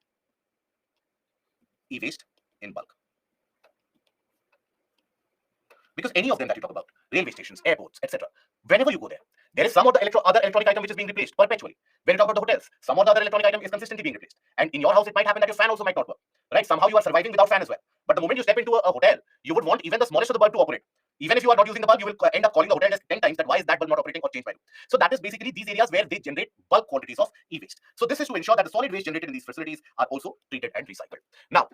e-waste in bulk. Because any of them that you talk about, railway stations, airports, etc., whenever you go there, there is some of the other electronic item which is being replaced perpetually. When you talk about the hotels, some of the other electronic item is consistently being replaced. And in your house, it might happen that your fan also might not work, right? Somehow you are surviving without fan as well. But the moment you step into a hotel, you would want even the smallest of the bulb to operate. Even if you are not using the bulb, you will end up calling the hotel desk 10 times that why is that bulb not operating or change value. So that is basically these areas where they generate bulk quantities of e-waste. So this is to ensure that the solid waste generated in these facilities are also treated and recycled. Now,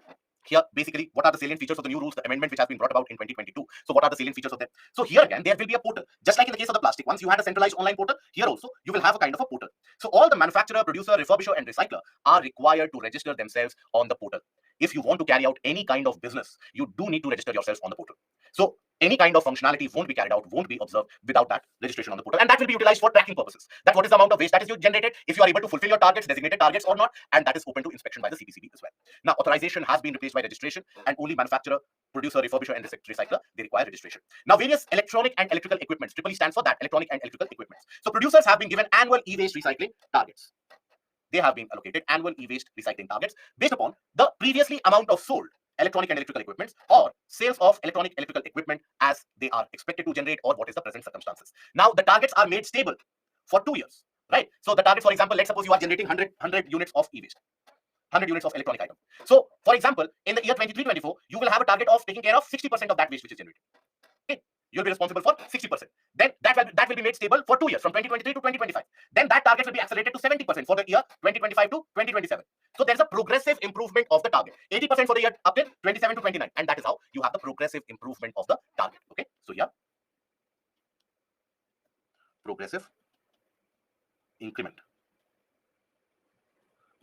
here, basically, what are the salient features of the new rules, the amendment which has been brought about in 2022? So what are the salient features of them? So here again, there will be a portal. Just like in the case of the plastic, once you had a centralized online portal, here also, you will have a kind of a portal. So all the manufacturer, producer, refurbisher, and recycler are required to register themselves on the portal. If you want to carry out any kind of business, you do need to register yourself on the portal. So any kind of functionality won't be carried out, won't be observed without that registration on the portal. And that will be utilized for tracking purposes. That what is the amount of waste that is generated, if you are able to fulfill your targets, designated targets or not, and that is open to inspection by the CPCB as well. Now, authorization has been replaced by registration, and only manufacturer, producer, refurbisher, and recycler, they require registration. Now, various electronic and electrical equipments, EEE stands for that, electronic and electrical equipments. So producers have been given annual e-waste recycling targets. They have been allocated annual e-waste recycling targets based upon the previously amount of sold electronic and electrical equipments or sales of electronic electrical equipment as they are expected to generate or what is the present circumstances. Now, the targets are made stable for 2 years, right? So the target, for example, let's suppose you are generating 100 units of e-waste, 100 units of electronic item. So, for example, in the year 23-24, you will have a target of taking care of 60% of that waste which is generated. Okay? You'll be responsible for 60%. Then that will be made stable for 2 years, from 2023 to 2025. Then that target will be accelerated to 70% for the year 2025 to 2027. So there's a progressive improvement of the target. 80% for the year up till 27 to 29. And that is how you have the progressive improvement of the target. Okay. So here, progressive increment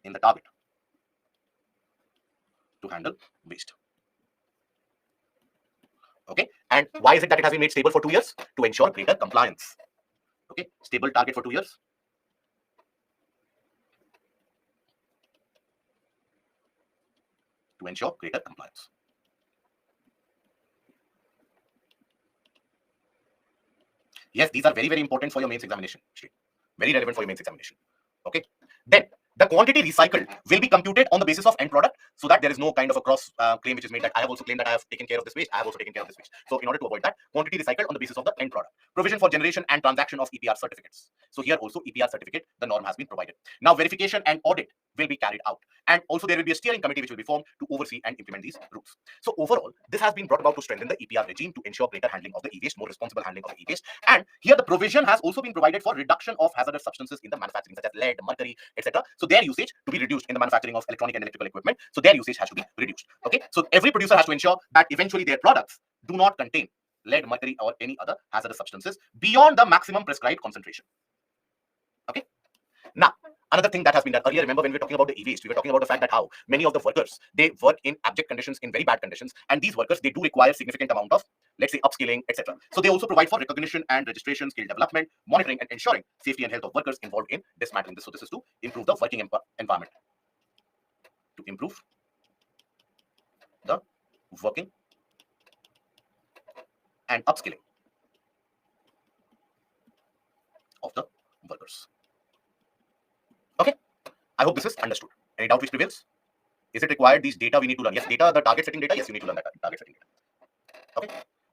in the target to handle waste. Okay, and why is it that it has been made stable for 2 years? To ensure greater compliance. Okay, stable target for 2 years. To ensure greater compliance. Yes, these are very, very important for your mains examination. Very relevant for your mains examination. Okay, then the quantity recycled will be computed on the basis of end product so that there is no kind of a cross claim which is made that I have also claimed that I have taken care of this waste, I have also taken care of this waste. So in order to avoid that, quantity recycled on the basis of the end product. Provision for generation and transaction of EPR certificates. So here also EPR certificate, the norm has been provided. Now verification and audit will be carried out. And also there will be a steering committee which will be formed to oversee and implement these rules. So overall, this has been brought about to strengthen the EPR regime to ensure greater handling of the e-waste, more responsible handling of the e-waste. And here the provision has also been provided for reduction of hazardous substances in the manufacturing, such as lead, mercury, etc. So their usage to be reduced in the manufacturing of electronic and electrical equipment. So their usage has to be reduced. Okay, so every producer has to ensure that eventually their products do not contain lead, mercury, or any other hazardous substances beyond the maximum prescribed concentration. Okay. Now, another thing that has been done earlier, remember when we were talking about the e-waste, we were talking about the fact that how many of the workers, they work in abject conditions, in very bad conditions, and these workers, they do require significant amount of, let's say, upskilling, etc. So they also provide for recognition and registration, skill development, monitoring, and ensuring safety and health of workers involved in dismantling this. So this is to improve the working environment, to improve the working and upskilling of the workers. Okay, I hope this is understood. Any doubt which prevails? Is it required these data we need to learn? Yes, data, the target setting data. Yes, you need to learn that target setting data. Okay.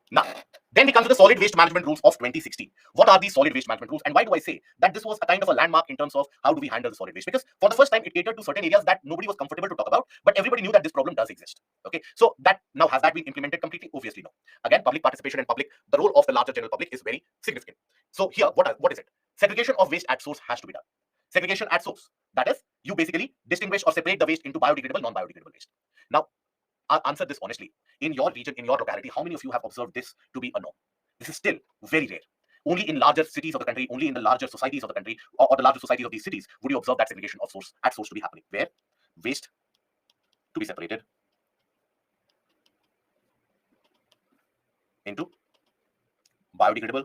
Now, then we come to the solid waste management rules of 2016. What are these solid waste management rules, and why do I say that this was a kind of a landmark in terms of how do we handle the solid waste? Because for the first time, it catered to certain areas that nobody was comfortable to talk about, but everybody knew that this problem does exist. Okay, so that now has that been implemented completely? Obviously no. Again, public participation and the role of the larger general public is very significant. So here, what is it? Segregation of waste at source has to be done. Segregation at source. That is, you basically distinguish or separate the waste into biodegradable, non-biodegradable waste. Now, I'll answer this honestly. In your region, in your locality, how many of you have observed this to be a norm? This is still very rare. Only in larger cities of the country, only in the larger societies of the country, or the larger societies of these cities, would you observe that segregation of source at source to be happening, where waste to be separated into biodegradable,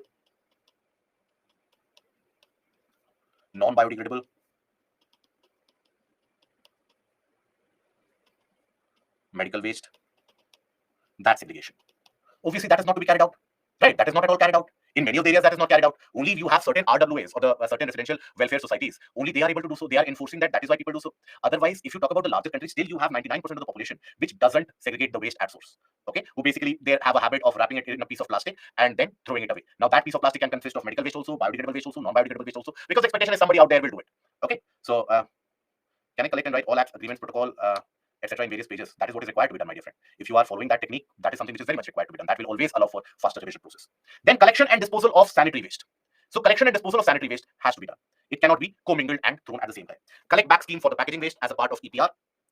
non-biodegradable, medical waste. That's segregation. Obviously, that is not to be carried out. Right, that is not at all carried out. In many of the areas, that is not carried out. Only if you have certain RWAs or the certain residential welfare societies, only they are able to do so. They are enforcing that. That is why people do so. Otherwise, if you talk about the larger countries, still you have 99% of the population which doesn't segregate the waste at source. Okay, who basically they have a habit of wrapping it in a piece of plastic and then throwing it away. Now that piece of plastic can consist of medical waste also, biodegradable waste also, non-biodegradable waste also, because the expectation is somebody out there will do it. Okay, so can I collect and write all acts, agreements, protocol, etc. in various pages? That is what is required to be done, my dear friend. If you are following that technique, that is something which is very much required to be done. That will always allow for faster revision process. Then collection and disposal of sanitary waste. So collection and disposal of sanitary waste has to be done. It cannot be commingled and thrown at the same time. Collect back scheme for the packaging waste as a part of EPR.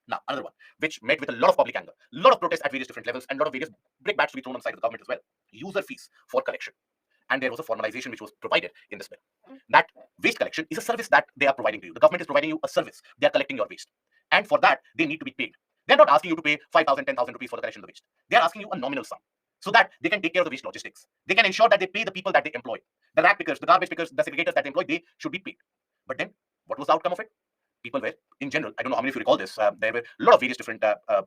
Now, another one, which met with a lot of public anger, a lot of protests at various different levels, and a lot of various brickbats to be thrown on the side of the government as well. User fees for collection. And there was a formalization which was provided in this bill. That waste collection is a service that they are providing to you. The government is providing you a service. They are collecting your waste. And for that, they need to be paid. They're not asking you to pay 5,000, 10,000 rupees for the collection of the waste. They're asking you a nominal sum so that they can take care of the waste logistics. They can ensure that they pay the people that they employ. The rag pickers, the garbage pickers, the segregators that they employ, they should be paid. But then, what was the outcome of it? People were, in general, I don't know how many of you recall this, there were a lot of various different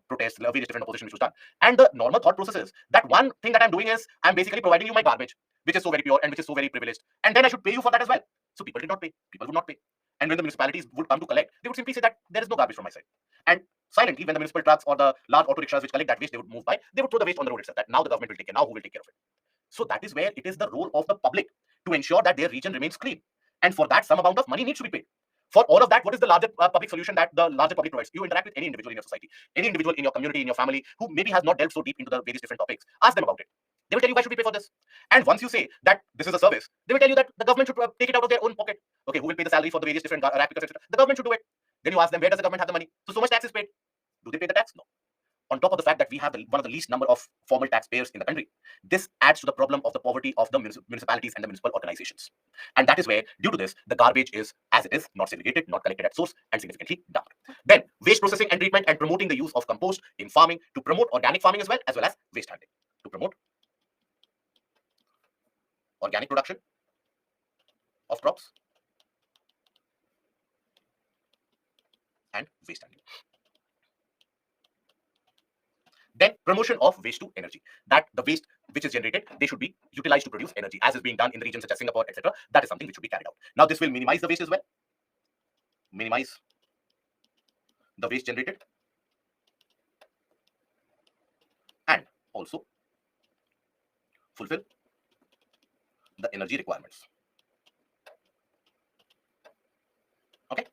protests, various different opposition which was done. And the normal thought process is that one thing that I'm doing is I'm basically providing you my garbage, which is so very pure and which is so very privileged. And then I should pay you for that as well. So people did not pay. People would not pay. And when the municipalities would come to collect, they would simply say that there is no garbage from my side. And silently, when the municipal trucks or the large auto rickshaws which collect that waste, they would move by, they would throw the waste on the road itself. That now the government will take care. Now who will take care of it? So that is where it is the role of the public to ensure that their region remains clean. And for that, some amount of money needs to be paid. For all of that, what is the larger public solution that the larger public provides? You interact with any individual in your society, any individual in your community, in your family, who maybe has not delved so deep into the various different topics. Ask them about it. They will tell you, why should we pay for this? And once you say that this is a service, they will tell you that the government should take it out of their own pocket. Okay, who will pay the salary for the various different rag pickers, etc. The government should do it. Then you ask them, where does the government have the money? So much tax is paid. Do they pay the tax? No. On top of the fact that we have one of the least number of formal taxpayers in the country, this adds to the problem of the poverty of the municipalities and the municipal organizations. And that is where, due to this, the garbage is as it is, not segregated, not collected at source, and significantly dumped. Then, waste processing and treatment and promoting the use of compost in farming to promote organic farming as well as waste handling. To promote organic production of crops and waste handling. Then promotion of waste to energy, that the waste which is generated, they should be utilized to produce energy, as is being done in the regions such as Singapore, etc. That is something which should be carried out. Now this will minimize the waste as well, minimize the waste generated, and also fulfill the energy requirements. Okay.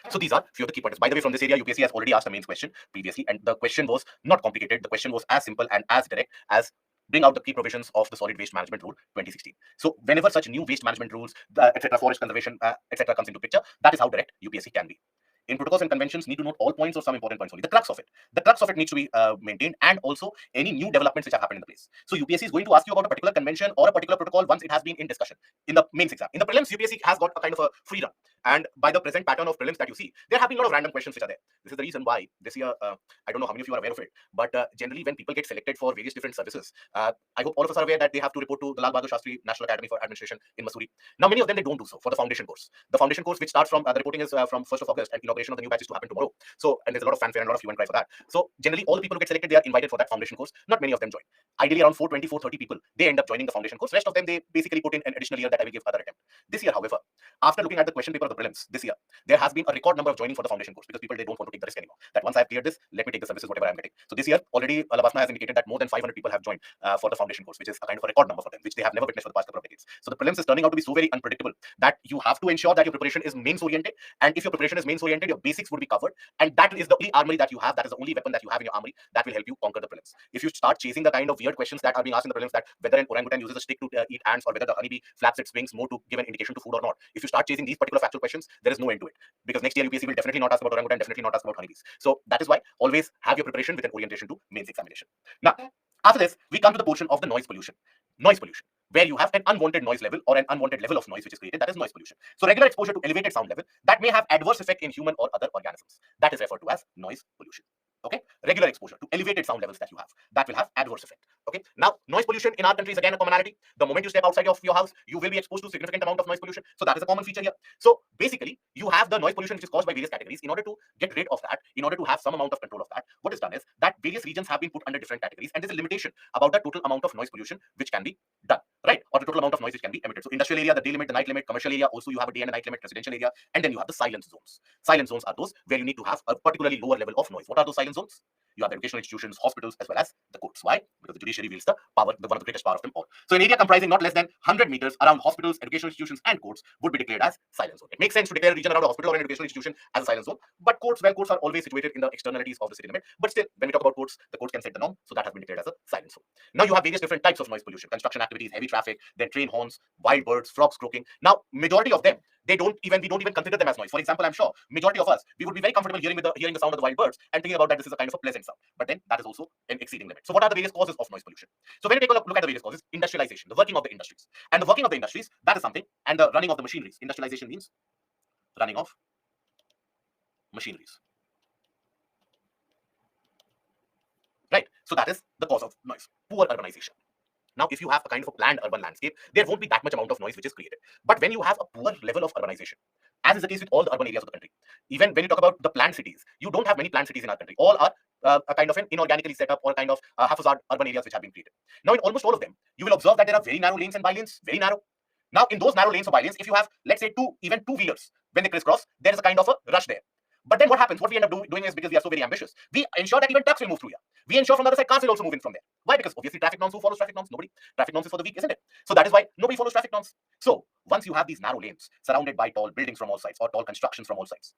So these are few of the key pointers. By the way, from this area, UPSC has already asked the mains question previously, and the question was not complicated. The question was as simple and as direct as bring out the key provisions of the Solid Waste Management Rule 2016. So whenever such new waste management rules, etc., forest conservation, etc., comes into picture, that is how direct UPSC can be. In protocols and conventions, need to note all points or some important points only. The crux of it. The crux of it needs to be maintained, and also any new developments which have happened in the place. So UPSC is going to ask you about a particular convention or a particular protocol once it has been in discussion. In the mains exam, in the prelims, UPSC has got a kind of a free run. And by the present pattern of prelims that you see, there have been a lot of random questions which are there. This is the reason why this year, I don't know how many of you are aware of it, but generally when people get selected for various different services, I hope all of us are aware that they have to report to the Lal Bahadur Shastri National Academy for Administration in Missouri. Now, many of them, they don't do so for the foundation course. The foundation course, which starts from, the reporting is from 1st of August, and inauguration of the new batch is to happen tomorrow. So, and there's a lot of fanfare and a lot of hue and cry for that. So, generally, all the people who get selected, they are invited for that foundation course. Not many of them join. Ideally, around 420, 430 people, they end up joining the foundation course. Rest of them, they basically put in an additional year that I will give other attempt. This year, however, after looking at the question paper of the prelims this year, there has been a record number of joining for the foundation course because people, they don't want to take the risk anymore. That once I've cleared this, let me take the services, whatever I'm getting. So this year, already Alabasna has indicated that more than 500 people have joined for the foundation course, which is a kind of a record number for them, which they have never witnessed for the past couple of decades. So the prelims is turning out to be so very unpredictable that you have to ensure that your preparation is mains oriented. And if your preparation is mains oriented, your basics would be covered. And that is the only armory that you have. That is the only weapon that you have in your armory that will help you conquer the prelims. If you start chasing the kind of weird questions that are being asked in the prelims, that whether an orangutan uses a stick to eat ants or whether the honeybee flaps its wings more to give an indication to food or not, if you start chasing these particular factual questions, there is no end to it. Because next year UPSC will definitely not ask about orangutan, definitely not ask about honeybees. So that is why always have your preparation with an orientation to mains examination. Now, after this, we come to the portion of the noise pollution. Noise pollution, where you have an unwanted noise level or an unwanted level of noise which is created, that is noise pollution. So regular exposure to elevated sound level that may have adverse effect in human or other organisms, that is referred to as noise pollution. Okay, regular exposure to elevated sound levels that you have, that will have adverse effect. Okay, now noise pollution in our country is again a commonality. The moment you step outside of your house, you will be exposed to significant amount of noise pollution. So that is a common feature here. So basically, you have the noise pollution which is caused by various categories. In order to get rid of that, in order to have some amount of control of that, what is done is that various regions have been put under different categories, and there's a limitation about the total amount of noise pollution which can be done, right? Or the total amount of noise which can be emitted. So industrial area, the day limit, the night limit; commercial area, also you have a day and a night limit; residential area, and then you have the silence zones. Silence zones are those where you need to have a particularly lower level of noise. What are those silence zones? You have the educational institutions, hospitals, as well as the courts. Why? Because the judiciary wields the power, one of the greatest power of them all. So an area comprising not less than 100 meters around hospitals, educational institutions, and courts would be declared as silence zone. It makes sense to declare a region around a hospital or an educational institution as a silence zone, but courts, well, courts are always situated in the externalities of the city limit. But still, when we talk about courts, the courts can set the norm, so that has been declared as a silence zone. Now you have various different types of noise pollution: construction activities, heavy traffic, then train horns, wild birds, frogs croaking. Now, majority of them, we don't even consider them as noise. For example, I'm sure majority of us, we would be very comfortable hearing the sound of the wild birds and thinking about that this is a kind of a pleasant sound. But then that is also an exceeding limit. So what are the various causes of noise pollution? So when you take a look at the various causes, industrialization, the working of the industries. And the working of the industries, that is something, and the running of the machineries. Industrialization means running of machineries. Right? So that is the cause of noise. Poor urbanization. Now, if you have a kind of a planned urban landscape, there won't be that much amount of noise which is created. But when you have a poor level of urbanization, as is the case with all the urban areas of the country, even when you talk about the planned cities, you don't have many planned cities in our country. All are a kind of an inorganically set up or kind of haphazard urban areas which have been created. Now, in almost all of them, you will observe that there are very narrow lanes and bylanes, very narrow. Now, in those narrow lanes or bylanes, if you have, let's say, even two wheelers, when they crisscross, there is a kind of a rush there. But then what happens? What we end up doing is, because we are so very ambitious, we ensure that even trucks will move through here. We ensure from the other side cars will also move in from there. Why? Because obviously traffic norms, who follows traffic norms? Nobody. Traffic norms is for the weak, isn't it? So that is why nobody follows traffic norms. So once you have these narrow lanes surrounded by tall buildings from all sides or tall constructions from all sides,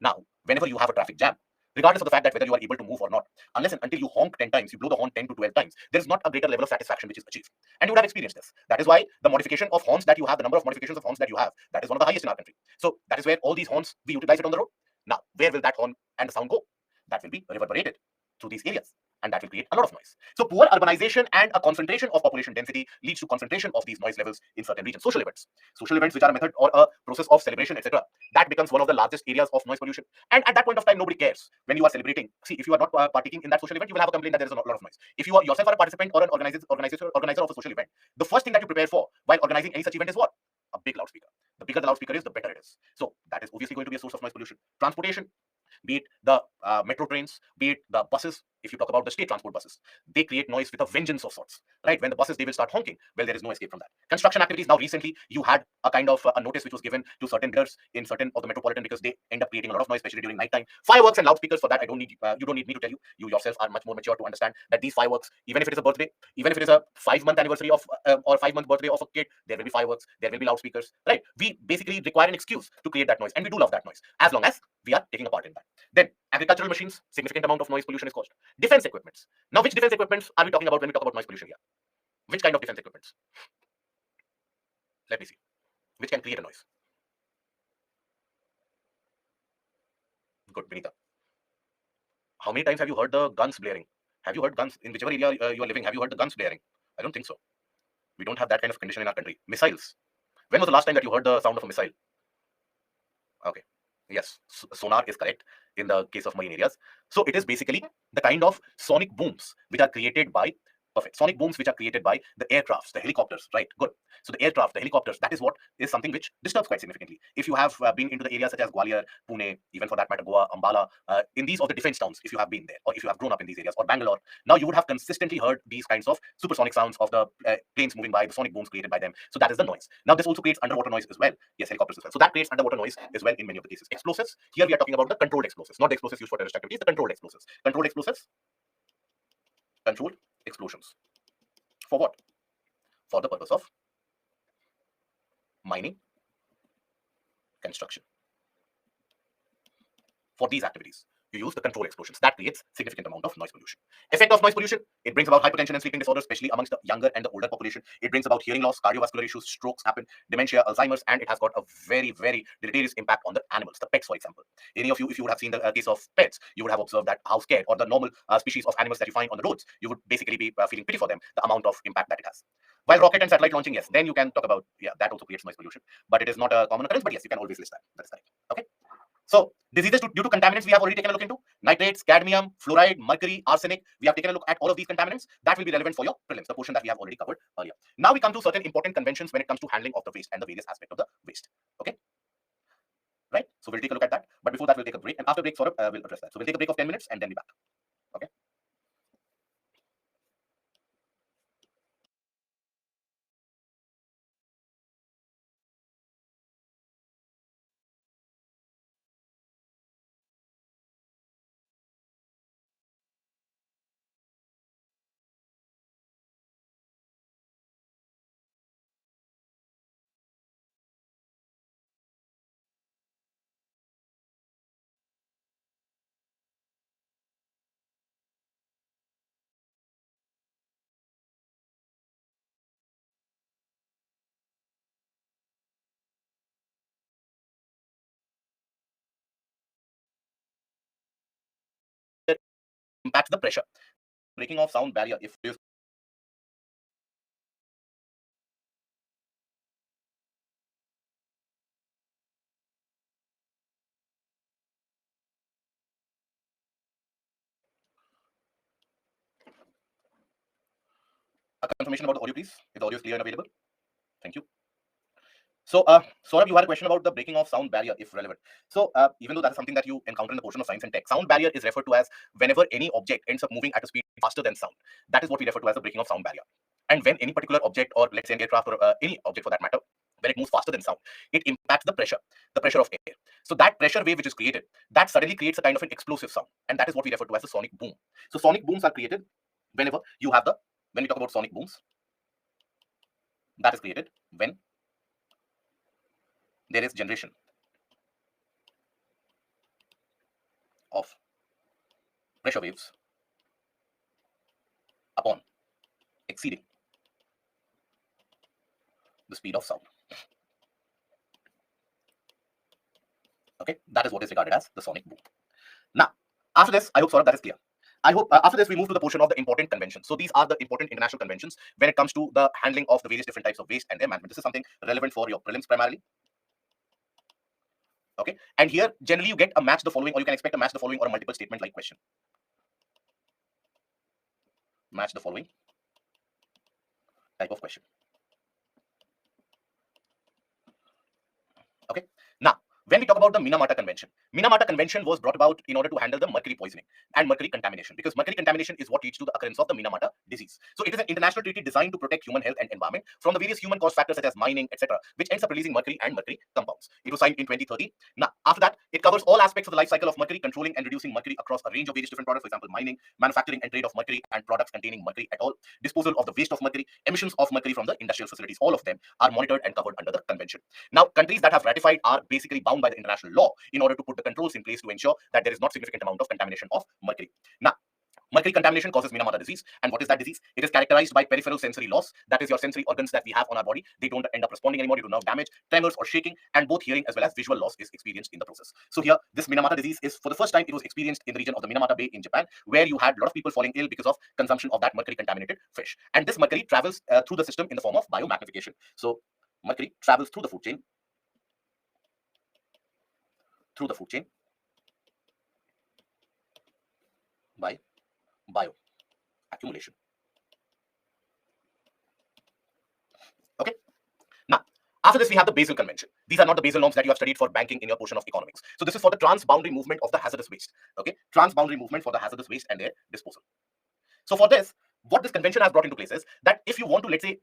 now whenever you have a traffic jam, regardless of the fact that whether you are able to move or not, unless and until you honk 10 times, you blow the horn 10 to 12 times, there is not a greater level of satisfaction which is achieved. And you would have experienced this. That is why the modification of horns that you have, the number of modifications of horns that you have, that is one of the highest in our country. So that is where all these horns, we utilize it on the road. Now, where will that horn and the sound go? That will be reverberated through these areas, and that will create a lot of noise. So poor urbanization and a concentration of population density leads to concentration of these noise levels in certain regions. Social events which are a method or a process of celebration, etc., that becomes one of the largest areas of noise pollution. And at that point of time, nobody cares when you are celebrating. See, if you are not partaking in that social event, you will have a complaint that there is a lot of noise. If you are yourself are a participant or an organizer of a social event, the first thing that you prepare for while organizing any such event is what? A big loudspeaker. The bigger the loudspeaker is, the better it is. So that is obviously going to be a source of noise pollution. Transportation, be it the metro trains, be it the buses, If you talk about the state transport buses, they create noise with a vengeance of sorts, right? When the buses, they will start honking, well, there is no escape from that. Construction activities, now recently you had a kind of a notice which was given to certain builders in certain of the metropolitan, because they end up creating a lot of noise, especially during night time. Fireworks and loudspeakers, for that I don't need you don't need me to tell you. You yourself are much more mature to understand that these fireworks, even if it is a birthday, even if it is a 5-month anniversary of or 5-month birthday of a kid, there will be fireworks, there will be loudspeakers, right? We basically require an excuse to create that noise, and we do love that noise as long as we are taking a part in that. Then agricultural machines, significant amount of noise pollution is caused. Defense equipments. Now, which defense equipments are we talking about when we talk about noise pollution here? Which kind of defense equipments? Let me see. Which can create a noise? Good, Vinita. How many times have you heard the guns blaring? Have you heard guns in whichever area you are living? Have you heard the guns blaring? I don't think so. We don't have that kind of condition in our country. Missiles. When was the last time that you heard the sound of a missile? Okay. Yes, sonar is correct in the case of marine areas. So it is basically the kind of sonic booms which are created by perfect sonic booms which are created by the aircrafts, the helicopters, right? Good. So the aircraft, the helicopters, that is what is something which disturbs quite significantly. If you have been into the areas such as Gwalior, Pune, even for that matter Goa, Ambala, in these of the defense towns, if you have been there or if you have grown up in these areas, or Bangalore, now you would have consistently heard these kinds of supersonic sounds of the planes moving by, the sonic booms created by them. So that is the noise. Now this also creates underwater noise as well. Yes, helicopters as well. So that creates underwater noise as well in many of the cases. Explosives. Here we are talking about the controlled explosives, not the explosives used for terrorist activities. The controlled explosives. Controlled explosives. Controlled explosions. For what? For the purpose of mining, construction. For these activities, you use the control explosions. That creates significant amount of noise pollution. Effect of noise pollution, it brings about hypertension and sleeping disorders, especially amongst the younger and the older population. It brings about hearing loss, cardiovascular issues, strokes happen, dementia, Alzheimer's, and it has got a very, very deleterious impact on the animals, the pets, for example. Any of you, if you would have seen the case of pets, you would have observed that how scared, or the normal species of animals that you find on the roads, you would basically be feeling pity for them, the amount of impact that it has. While rocket and satellite launching, yes, then you can talk about, yeah, that also creates noise pollution, but it is not a common occurrence, but yes, you can always list that. That is correct. Okay. So diseases due to contaminants we have already taken a look into. Nitrates, cadmium, fluoride, mercury, arsenic. We have taken a look at all of these contaminants. That will be relevant for your prelims, the portion that we have already covered earlier. Now we come to certain important conventions when it comes to handling of the waste and the various aspects of the waste. Okay. Right. So we'll take a look at that. But before that, we'll take a break. And after break, Saurabh will address that. So we'll take a break of 10 minutes and then be back. Okay. Impacts the pressure. Breaking of sound barrier. If you a confirmation about the audio, please. If the audio is clear and available. Thank you. So, Saurabh, you had a question about the breaking of sound barrier, if relevant. So, even though that's something that you encounter in the portion of science and tech, sound barrier is referred to as whenever any object ends up moving at a speed faster than sound. That is what we refer to as the breaking of sound barrier. And when any particular object, or let's say an aircraft, or any object for that matter, when it moves faster than sound, it impacts the pressure of air. So that pressure wave which is created, that suddenly creates a kind of an explosive sound, and that is what we refer to as the sonic boom. So sonic booms are created whenever you have when we talk about sonic booms, that is created when there is generation of pressure waves upon exceeding the speed of sound. Okay, that is what is regarded as the sonic boom. Now, after this, I hope, Saurabh, that is clear. I hope after this we move to the portion of the important conventions. So these are the important international conventions when it comes to the handling of the various different types of waste and their management. This is something relevant for your prelims primarily. Okay, and here generally you get a match the following, or you can expect a match the following or a multiple statement like question. Match the following type of question. Okay, now when we talk about the Minamata Convention, Minamata Convention was brought about in order to handle the mercury poisoning and mercury contamination, because mercury contamination is what leads to the occurrence of the Minamata disease. So it is an international treaty designed to protect human health and environment from the various human caused factors such as mining, etc., which ends up releasing mercury and mercury compounds. It was signed in 2013. Now, after that, it covers all aspects of the life cycle of mercury, controlling and reducing mercury across a range of various different products, for example, mining, manufacturing and trade of mercury and products containing mercury at all, disposal of the waste of mercury, emissions of mercury from the industrial facilities. All of them are monitored and covered under the convention. Now, countries that have ratified are basically bound by the international law in order to put the controls in place to ensure that there is not significant amount of contamination of mercury. Now, mercury contamination causes Minamata disease. And what is that disease? It is characterized by peripheral sensory loss. That is your sensory organs that we have on our body. They don't end up responding anymore due to nerve damage, tremors or shaking, and both hearing as well as visual loss is experienced in the process. So here, this Minamata disease is, for the first time, it was experienced in the region of the Minamata Bay in Japan, where you had a lot of people falling ill because of consumption of that mercury contaminated fish. And this mercury travels through the system in the form of biomagnification. So mercury travels through the food chain, by bio accumulation. Okay. Now, after this, we have the Basel Convention. These are not the Basel norms that you have studied for banking in your portion of economics. So this is for the transboundary movement of the hazardous waste. Okay, transboundary movement for the hazardous waste and their disposal. So for this, what this convention has brought into place is that if you want to, let's say,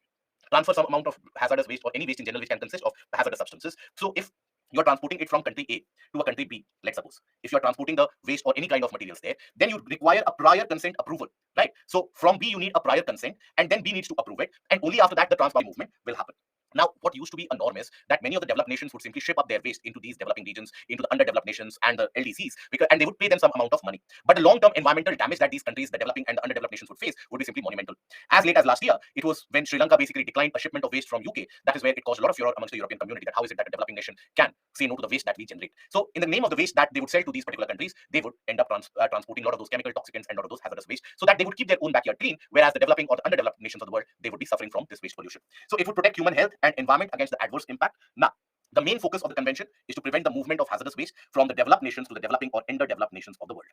transfer some amount of hazardous waste or any waste in general which can consist of hazardous substances. So if you're transporting it from country A to a country B, let's suppose, if you're transporting the waste or any kind of materials there, then you require a prior consent approval, right? So from B, you need a prior consent, and then B needs to approve it, and only after that the transboundary movement will happen. Now, what used to be a norm is that many of the developed nations would simply ship up their waste into these developing regions, into the underdeveloped nations and the LDCs, and they would pay them some amount of money. But the long-term environmental damage that these countries, the developing and the underdeveloped nations, would face would be simply monumental. As late as last year, it was when Sri Lanka basically declined a shipment of waste from UK. That is where it caused a lot of furor amongst the European community, that how is it that a developing nation can say no to the waste that we generate. So in the name of the waste that they would sell to these particular countries, they would end up transporting a lot of those chemical toxicants and a lot of those hazardous waste, so that they would keep their own backyard clean, whereas the developing or the underdeveloped nations of the world, they would be suffering from this waste pollution. So it would protect human health and environment against the adverse impact. Now, the main focus of the convention is to prevent the movement of hazardous waste from the developed nations to the developing or underdeveloped nations of the world.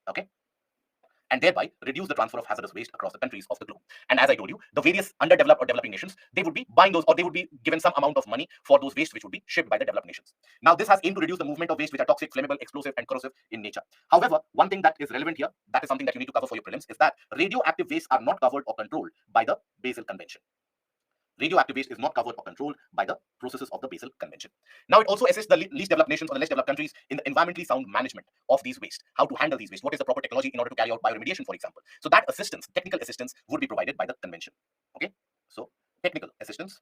Okay, and thereby reduce the transfer of hazardous waste across the countries of the globe. And as I told you, the various underdeveloped or developing nations, they would be buying those, or they would be given some amount of money for those wastes which would be shipped by the developed nations. Now, this has aimed to reduce the movement of waste which are toxic, flammable, explosive, and corrosive in nature. However, one thing that is relevant here, that is something that you need to cover for your prelims, is that radioactive wastes are not covered or controlled by the Basel Convention. Radioactive waste is not covered or controlled by the processes of the Basel Convention. Now, it also assists the least developed nations or the less developed countries in the environmentally sound management of these waste, how to handle these waste, what is the proper technology in order to carry out bioremediation, for example. So that assistance, technical assistance, would be provided by the convention. Okay, so technical assistance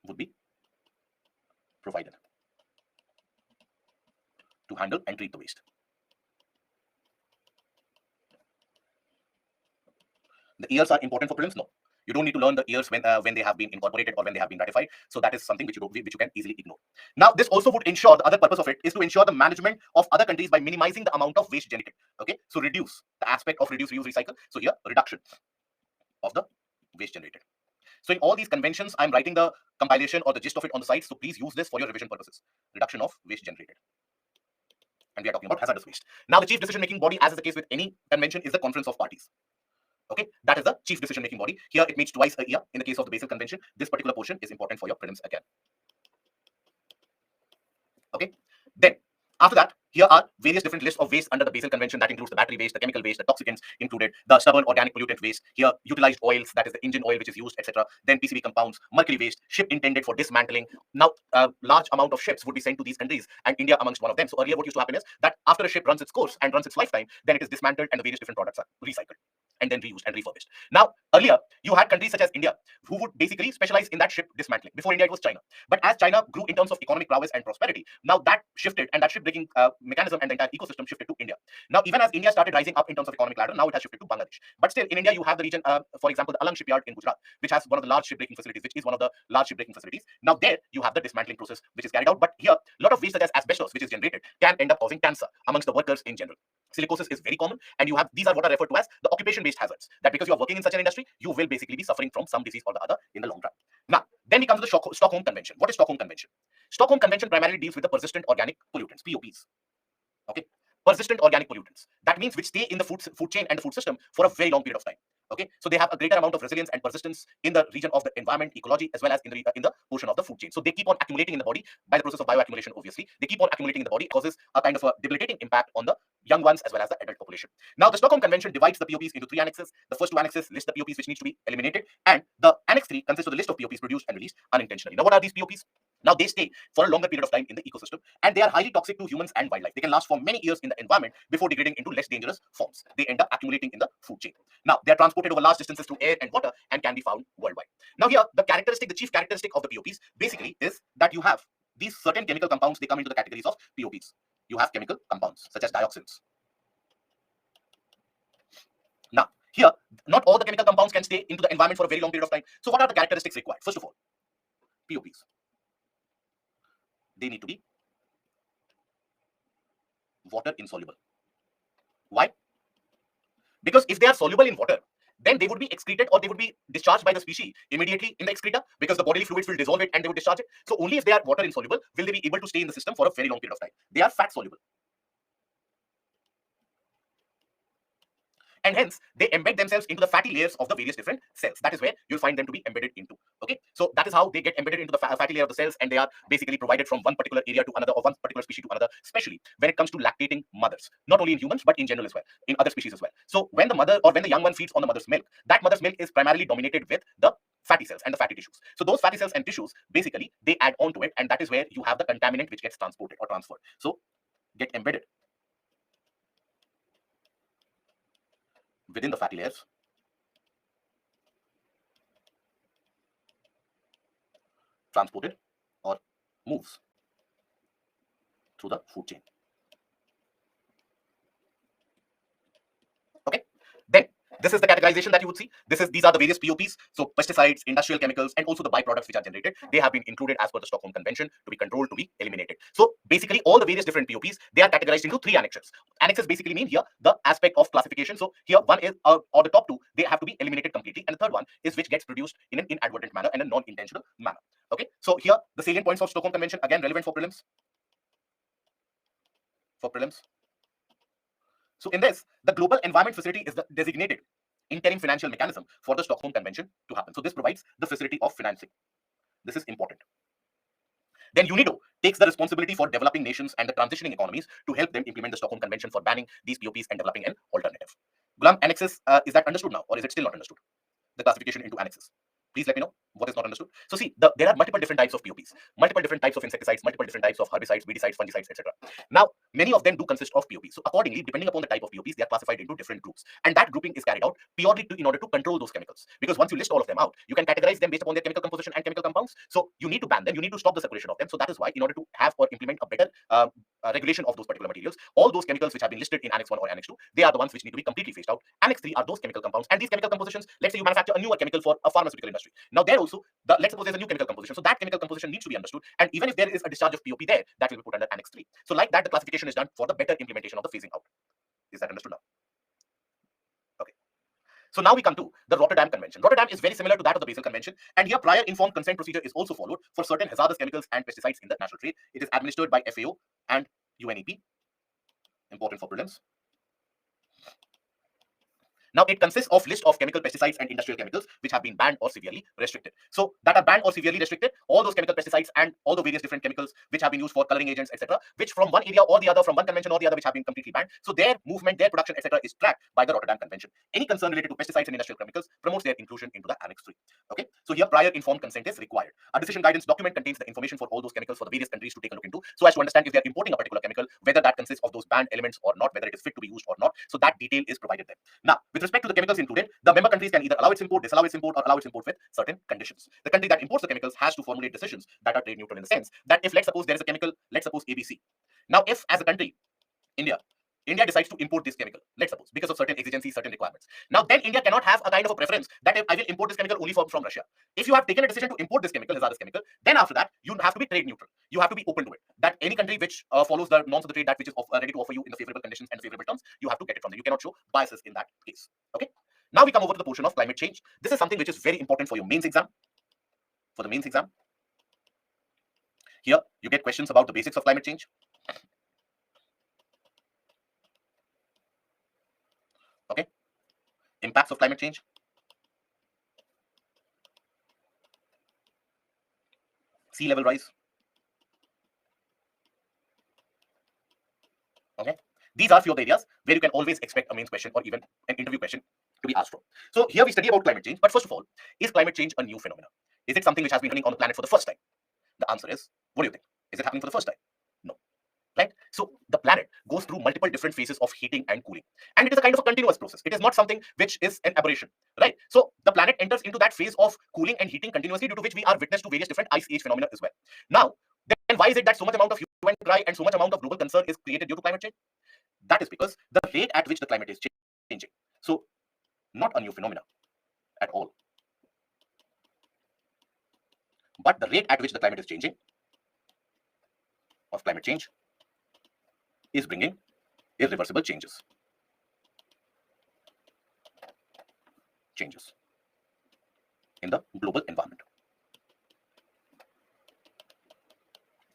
would be provided to handle and treat the waste. The years are important for prelims? No. You don't need to learn the years when they have been incorporated or when they have been ratified. So that is something which you can easily ignore. Now, this also would ensure, the other purpose of it is to ensure the management of other countries by minimizing the amount of waste generated. Okay, so reduce the aspect of reduce, reuse, recycle. So here, reduction of the waste generated. So in all these conventions, I'm writing the compilation or the gist of it on the side. So please use this for your revision purposes. Reduction of waste generated. And we are talking about hazardous waste. Now, the chief decision-making body, as is the case with any convention, is the Conference of Parties. Okay, that is the chief decision-making body. Here, it meets twice a year. In the case of the Basel Convention, this particular portion is important for your prelims again. Okay, then after that, here are various different lists of waste under the Basel Convention. That includes the battery waste, the chemical waste, the toxicants included, the stubborn organic pollutant waste. Here, utilized oils, that is the engine oil which is used, etc. Then PCB compounds, mercury waste, ship intended for dismantling. Now, a large amount of ships would be sent to these countries, and India amongst one of them. So earlier, what used to happen is that after a ship runs its course and runs its lifetime, then it is dismantled and the various different products are recycled and then reused and refurbished. Now, earlier, you had countries such as India who would basically specialize in that ship dismantling. Before India, it was China. But as China grew in terms of economic prowess and prosperity, now that shifted, and that ship-breaking mechanism and the entire ecosystem shifted to India. Now, even as India started rising up in terms of economic ladder, now it has shifted to Bangladesh. But still, in India, you have the region, for example, the Alang shipyard in Gujarat, which has one of the large ship-breaking facilities, which is one of the large ship-breaking facilities. Now, there you have the dismantling process which is carried out. But here, a lot of waste such as asbestos, which is generated, can end up causing cancer amongst the workers in general. Silicosis is very common, and you have these are what are referred to as the occupation-based hazards. That because you are working in such an industry, you will basically be suffering from some disease or the other in the long run. Now, then we come to the Stockholm Convention. What is Stockholm Convention? Stockholm Convention primarily deals with the persistent organic pollutants, POPs. Okay, persistent organic pollutants. That means which stay in the food chain and the food system for a very long period of time. Okay, so they have a greater amount of resilience and persistence in the region of the environment, ecology, as well as in the portion of the food chain. So they keep on accumulating in the body by the process of bioaccumulation. Obviously, they keep on accumulating in the body, causes a kind of a debilitating impact on the young ones as well as the adult population. Now, the Stockholm Convention divides the POPs into three annexes. The first two annexes list the POPs which needs to be eliminated, and the Annex 3 consists of the list of POPs produced and released unintentionally. Now, what are these POPs? Now, they stay for a longer period of time in the ecosystem, and they are highly toxic to humans and wildlife. They can last for many years in the environment before degrading into less dangerous forms. They end up accumulating in the food chain. Now, they are transported over large distances through air and water and can be found worldwide. Now, here, the chief characteristic of the POPs basically is that you have these certain chemical compounds. They come into the categories of POPs. You have chemical compounds such as dioxins. Now, here, not all the chemical compounds can stay into the environment for a very long period of time. So, what are the characteristics required? First of all, POPs, they need to be water insoluble. Why? Because if they are soluble in water, then they would be excreted or they would be discharged by the species immediately in the excreta, because the bodily fluids will dissolve it and they would discharge it. So only if they are water insoluble will they be able to stay in the system for a very long period of time. They are fat soluble. And hence they embed themselves into the fatty layers of the various different cells. That is where you'll find them to be embedded into. Okay, so that is how they get embedded into the fatty layer of the cells, and they are basically provided from one particular area to another, or one particular species to another, especially when it comes to lactating mothers, not only in humans but in general as well, in other species as well. So when the mother or when the young one feeds on the mother's milk, that mother's milk is primarily dominated with the fatty cells and the fatty tissues. So those fatty cells and tissues, basically they add on to it, and that is where you have the contaminant which gets transported or transferred. So get embedded within the fatty layers, transported or moves through the food chain. Okay, then this is the categorization that you would see. These are the various POPs. So pesticides, industrial chemicals, and also the byproducts which are generated, they have been included as per the Stockholm Convention to be controlled, to be eliminated. So basically all the various different POPs, they are categorized into three annexes. Annexes basically mean here the aspect of classification. So here one is or the top two, they have to be eliminated completely, and the third one is which gets produced in an inadvertent manner and a non-intentional manner. Okay, so here the salient points of Stockholm Convention, again relevant for prelims. So in this, the Global Environment Facility is the designated interim financial mechanism for the Stockholm Convention to happen. So this provides the facility of financing. This is important. Then UNIDO takes the responsibility for developing nations and the transitioning economies to help them implement the Stockholm Convention for banning these POPs and developing an alternative. Gulam, annexes, is that understood now, or is it still not understood? The classification into annexes. Please let me know what is not understood. So see, there are multiple different types of POPs, multiple different types of insecticides, multiple different types of herbicides, weedicides, fungicides, etc. Now, many of them do consist of POPs. So accordingly, depending upon the type of POPs, they are classified into different groups. And that grouping is carried out purely in order to control those chemicals. Because once you list all of them out, you can categorize them based upon their chemical composition and chemical compounds. So you need to ban them, you need to stop the circulation of them. So that is why, in order to have or implement a better regulation of those particular materials, all those chemicals which have been listed in Annex 1 or Annex 2, they are the ones which need to be completely phased out. Annex 3 are those chemical compounds, and these chemical compositions, let's say you manufacture a newer chemical for a pharmaceutical industry. Now there also, let's suppose there's a new chemical composition, so that chemical composition needs to be understood, and even if there is a discharge of POP there, that will be put under Annex 3. So like that, the classification is done for the better implementation of the phasing out. Is that understood now? Okay. So now we come to the Rotterdam Convention. Rotterdam is very similar to that of the Basel Convention, and here prior informed consent procedure is also followed for certain hazardous chemicals and pesticides in the natural trade. It is administered by FAO and UNEP. Important for prelims. Now, it consists of list of chemical pesticides and industrial chemicals which have been banned or severely restricted. So that are banned or severely restricted, all those chemical pesticides and all the various different chemicals which have been used for coloring agents, etc., which from one area or the other, from one convention or the other, which have been completely banned. So their movement, their production, etc., is tracked by the Rotterdam Convention. Any concern related to pesticides and industrial chemicals promotes their inclusion into the Annex 3. Okay, so here prior informed consent is required. A decision guidance document contains the information for all those chemicals for the various countries to take a look into, so as to understand if they are importing a particular chemical, whether that consists of those banned elements or not, whether it is fit to be used or not. So that detail is provided there. Now, with respect to the chemicals included, the member countries can either allow its import, disallow its import, or allow its import with certain conditions. The country that imports the chemicals has to formulate decisions that are trade neutral in the sense that if, let's suppose, there is a chemical, let's suppose ABC. Now, if as a country, India decides to import this chemical, let's suppose, because of certain exigencies, certain requirements. Now, then India cannot have a kind of a preference that I will import this chemical only from Russia. If you have taken a decision to import this chemical, hazardous chemical, then after that, you have to be trade neutral. You have to be open to it. That any country which follows the norms of the trade, that which is ready to offer you in the favorable conditions and the favorable terms, you have to get it from them. You cannot show biases in that case. Okay. Now we come over to the portion of climate change. This is something which is very important for your mains exam. For the mains exam, here you get questions about the basics of climate change. Okay, impacts of climate change, sea level rise. Okay, these are few of the areas where you can always expect a mains question or even an interview question to be asked from. So here we study about climate change, but first of all, is climate change a new phenomenon? Is it something which has been happening on the planet for the first time? The answer is, what do you think? Is it happening for the first time? No. Right? So the planet goes through multiple different phases of heating and cooling, and it is a kind of a continuous process. It is not something which is an aberration, right? So the planet enters into that phase of cooling and heating continuously, due to which we are witness to various different ice age phenomena as well. Now, then why is it that so much amount of hue and cry and so much amount of global concern is created due to climate change? That is because the rate at which the climate is changing. So not a new phenomena at all, but the rate at which the climate is changing, of climate change, is bringing irreversible changes in the global environment.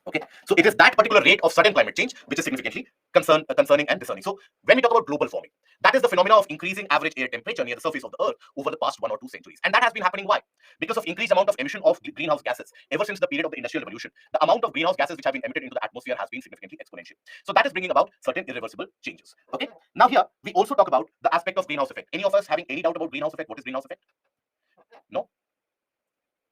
Okay, so it is that particular rate of sudden climate change which is significantly concerning and discerning. So when we talk about global warming, that is the phenomena of increasing average air temperature near the surface of the earth over the past 1 or 2 centuries, and that has been happening. Why? Because of increased amount of emission of greenhouse gases. Ever since the period of the industrial revolution, the amount of greenhouse gases which have been emitted into the atmosphere has been significantly exponential. So that is bringing about certain irreversible changes. Okay, now here we also talk about the aspect of greenhouse effect. Any of us having any doubt about greenhouse effect? What is greenhouse effect? No?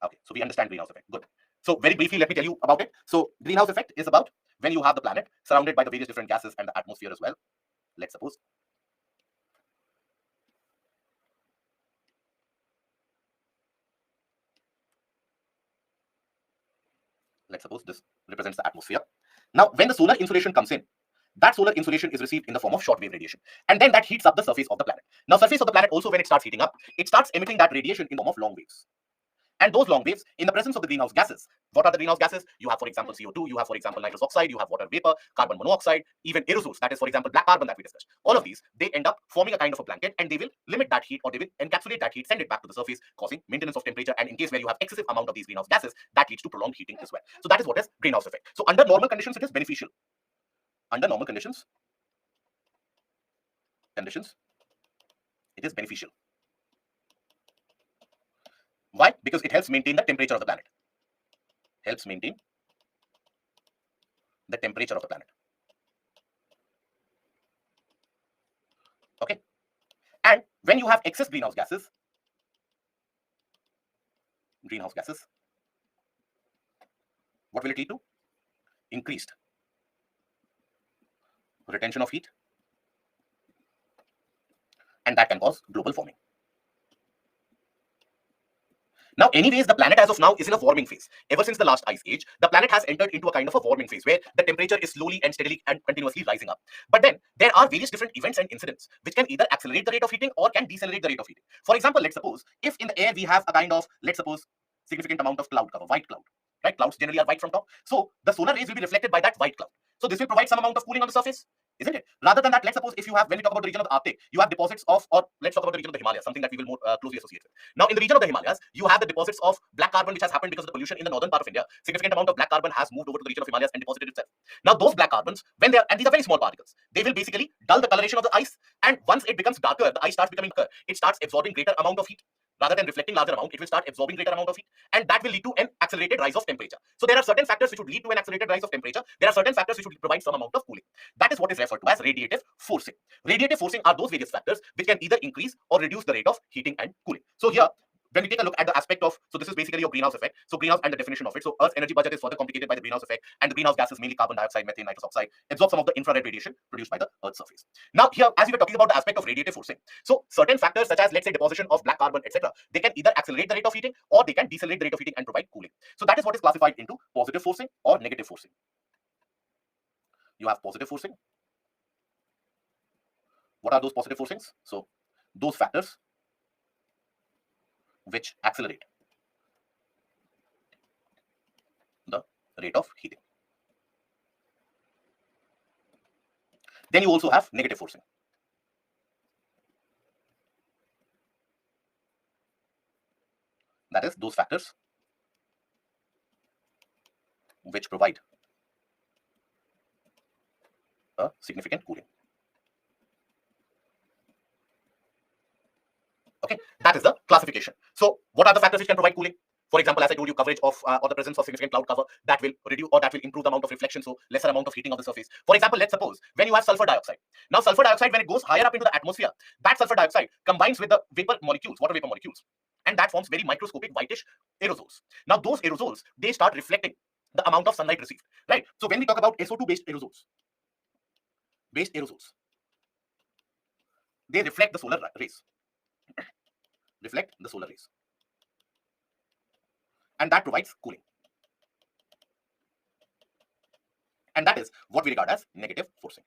Okay, so we understand greenhouse effect. Good. So very briefly, let me tell you about it. So greenhouse effect is about when you have the planet surrounded by the various different gases and the atmosphere as well. Let's suppose this represents the atmosphere. Now, when the solar insolation comes in, that solar insolation is received in the form of short wave radiation, and then that heats up the surface of the planet. Now, surface of the planet also, when it starts heating up, it starts emitting that radiation in the form of long waves. And those long waves, in the presence of the greenhouse gases, what are the greenhouse gases? You have, for example, CO2, you have, for example, nitrous oxide, you have water vapor, carbon monoxide, even aerosols, that is, for example, black carbon that we discussed. All of these, they end up forming a kind of a blanket, and they will limit that heat, or they will encapsulate that heat, send it back to the surface, causing maintenance of temperature. And in case where you have excessive amount of these greenhouse gases, that leads to prolonged heating as well. So that is what is greenhouse effect. So under normal conditions, it is beneficial. Under normal conditions, it is beneficial. Why? Because it helps maintain the temperature of the planet. Helps maintain the temperature of the planet. Okay. And when you have excess greenhouse gases, what will it lead to? Increased retention of heat, and that can cause global warming. Now, anyways, the planet as of now is in a warming phase. Ever since the last ice age, the planet has entered into a kind of a warming phase where the temperature is slowly and steadily and continuously rising up. But then there are various different events and incidents which can either accelerate the rate of heating or can decelerate the rate of heating. For example, let's suppose if in the air we have a kind of, let's suppose, significant amount of cloud cover, white cloud, right? Clouds generally are white from top. So the solar rays will be reflected by that white cloud. So this will provide some amount of cooling on the surface, isn't it? Rather than that, let's suppose if you have, when we talk about the region of the Arctic, you have deposits of, or let's talk about the region of the Himalayas, something that we will more closely associate with. Now, in the region of the Himalayas, you have the deposits of black carbon, which has happened because of the pollution in the northern part of India. Significant amount of black carbon has moved over to the region of Himalayas and deposited itself. Now, those black carbons, when they are, and these are very small particles, they will basically dull the coloration of the ice. And once it becomes darker, the ice starts becoming darker. It starts absorbing greater amount of heat. Rather than reflecting larger amount, it will start absorbing greater amount of heat, and that will lead to an accelerated rise of temperature. So there are certain factors which would lead to an accelerated rise of temperature. There are certain factors which would provide some amount of cooling. That is what is referred to as radiative forcing. Radiative forcing are those various factors which can either increase or reduce the rate of heating and cooling. So here, when we take a look at the aspect of, so this is basically your greenhouse effect. So greenhouse and the definition of it. So Earth's energy budget is further complicated by the greenhouse effect, and the greenhouse gases, mainly carbon dioxide, methane, nitrous oxide, absorb some of the infrared radiation produced by the Earth's surface. Now here, as we were talking about the aspect of radiative forcing, so certain factors such as, let's say, deposition of black carbon, etc., they can either accelerate the rate of heating or they can decelerate the rate of heating and provide cooling. So that is what is classified into positive forcing or negative forcing. You have positive forcing. What are those positive forcings? So those factors which accelerate the rate of heating. Then you also have negative forcing. That is those factors which provide a significant cooling. Okay, that is the classification. So what are the factors which can provide cooling? For example, as I told you, coverage of or the presence of significant cloud cover, that will reduce or that will improve the amount of reflection, so lesser amount of heating of the surface. For example, let's suppose when you have sulfur dioxide. Now, sulfur dioxide, when it goes higher up into the atmosphere, that sulfur dioxide combines with the vapor molecules, water vapor molecules, and that forms very microscopic whitish aerosols. Now, those aerosols, they start reflecting the amount of sunlight received, right? So when we talk about SO2 based aerosols, they reflect the solar rays, and that provides cooling. And that is what we regard as negative forcing.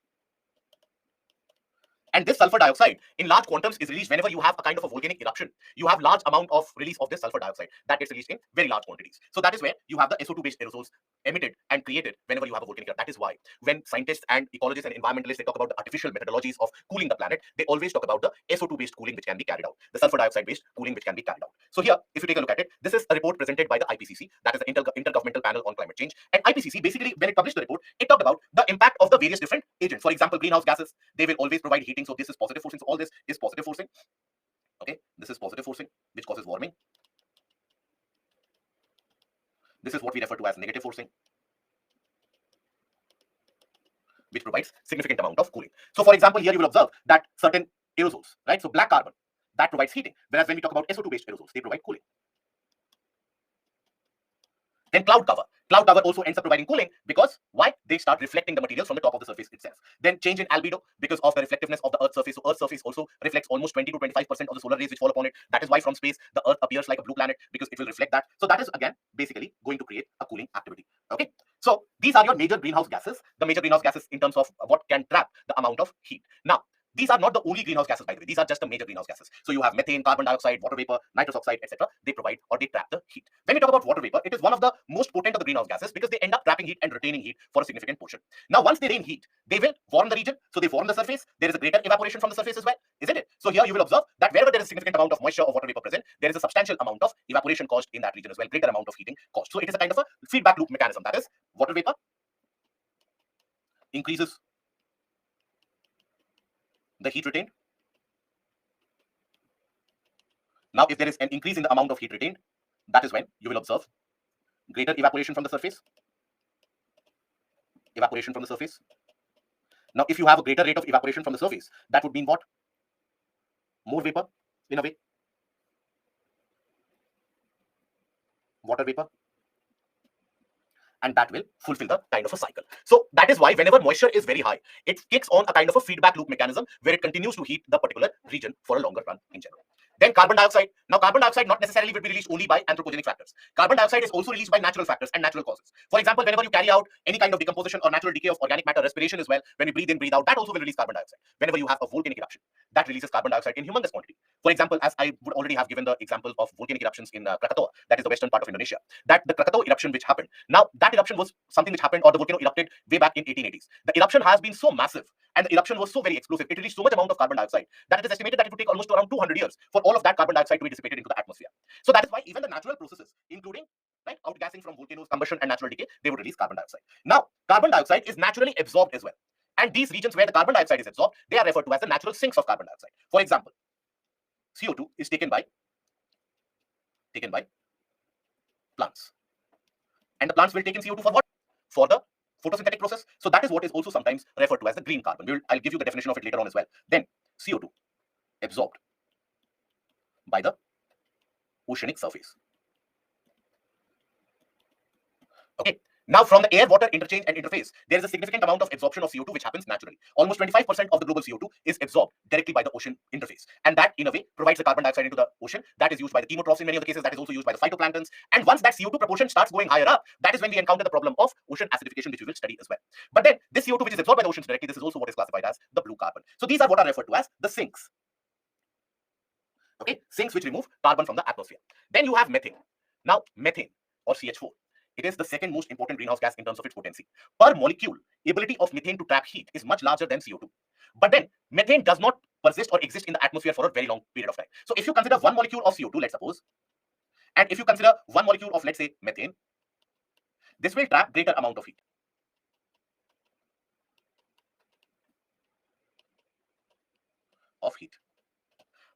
And this sulfur dioxide in large quantums is released whenever you have a kind of a volcanic eruption. You have large amount of release of this sulfur dioxide that gets released in very large quantities. So that is where you have the SO2 based aerosols emitted and created whenever you have a volcanic eruption. That is why when scientists and ecologists and environmentalists, they talk about the artificial methodologies of cooling the planet, they always talk about the SO2 based cooling which can be carried out, the sulfur dioxide based cooling which can be carried out. So here, if you take a look at it, this is a report presented by the IPCC, that is the Intergovernmental Panel on Climate Change. And IPCC, basically, when it published the report, it talked about the impact of the various different agents. For example, greenhouse gases, they will always provide heating, so this is positive forcing. So all this is positive forcing. Okay, this is positive forcing, which causes warming. This is what we refer to as negative forcing, which provides significant amount of cooling. So for example, here you will observe that certain aerosols, right? So black carbon, that provides heating, whereas when we talk about SO2 based aerosols, they provide cooling. Then cloud cover. Cloud cover also ends up providing cooling because why? They start reflecting the materials from the top of the surface itself. Then change in albedo because of the reflectiveness of the Earth's surface. So Earth's surface also reflects almost 20 to 25% of the solar rays which fall upon it. That is why from space the Earth appears like a blue planet, because it will reflect that. So that is again basically going to create a cooling activity. Okay. So these are your major greenhouse gases. The major greenhouse gases in terms of what can trap the amount of heat. Now, these are not the only greenhouse gases, by the way. These are just the major greenhouse gases. So you have methane, carbon dioxide, water vapor, nitrous oxide, etc. They provide or they trap the heat. When we talk about water vapor, it is one of the most potent of the greenhouse gases because they end up trapping heat and retaining heat for a significant portion. Now, once they rain heat, they will warm the region. So they warm the surface. There is a greater evaporation from the surface as well, isn't it? So here you will observe that wherever there is a significant amount of moisture or water vapor present, there is a substantial amount of evaporation caused in that region as well, greater amount of heating caused. So it is a kind of a feedback loop mechanism. That is, water vapor increases the heat retained. Now, if there is an increase in the amount of heat retained, that is when you will observe greater evaporation from the surface. Now, if you have a greater rate of evaporation from the surface, that would mean what? More vapor, in a way. Water vapor. And that will fulfill the kind of a cycle. So that is why whenever moisture is very high, it kicks on a kind of a feedback loop mechanism where it continues to heat the particular region for a longer run in general. Then carbon dioxide. Now, carbon dioxide not necessarily will be released only by anthropogenic factors. Carbon dioxide is also released by natural factors and natural causes. For example, whenever you carry out any kind of decomposition or natural decay of organic matter, respiration as well, when you breathe in, breathe out, that also will release carbon dioxide. Whenever you have a volcanic eruption, that releases carbon dioxide in humongous quantity. For example, as I would already have given the example of volcanic eruptions in Krakatoa, that is the western part of Indonesia, that the Krakatoa eruption which happened. Now, that eruption was something which happened, or the volcano erupted way back in 1880s. The eruption has been so massive and the eruption was so very explosive, it released so much amount of carbon dioxide that it is estimated that it would take almost around 200 years for all of that carbon dioxide to be dissipated into the atmosphere. So that is why even the natural processes, including like outgassing from volcanoes, combustion and natural decay, they would release carbon dioxide. Now, carbon dioxide is naturally absorbed as well. And these regions where the carbon dioxide is absorbed, they are referred to as the natural sinks of carbon dioxide. For example, CO2 is taken by plants. And the plants will take in CO2 for what? For the photosynthetic process. So that is what is also sometimes referred to as the green carbon. I'll give you the definition of it later on as well. Then CO2 absorbed by the oceanic surface. Okay. Now, from the air-water interchange and interface, there is a significant amount of absorption of CO2 which happens naturally. Almost 25% of the global CO2 is absorbed directly by the ocean interface. And that, in a way, provides the carbon dioxide into the ocean. That is used by the chemotrophs in many of the cases. That is also used by the phytoplanktons. And once that CO2 proportion starts going higher up, that is when we encounter the problem of ocean acidification, which we will study as well. But then, this CO2 which is absorbed by the oceans directly, this is also what is classified as the blue carbon. So these are what are referred to as the sinks. Okay, sinks which remove carbon from the atmosphere. Then you have methane. Now, methane or CH4. It is the second most important greenhouse gas in terms of its potency. Per molecule, ability of methane to trap heat is much larger than CO2. But then, methane does not persist or exist in the atmosphere for a very long period of time. So if you consider one molecule of CO2, let's suppose, and if you consider one molecule of, let's say, methane, this will trap greater amount of heat.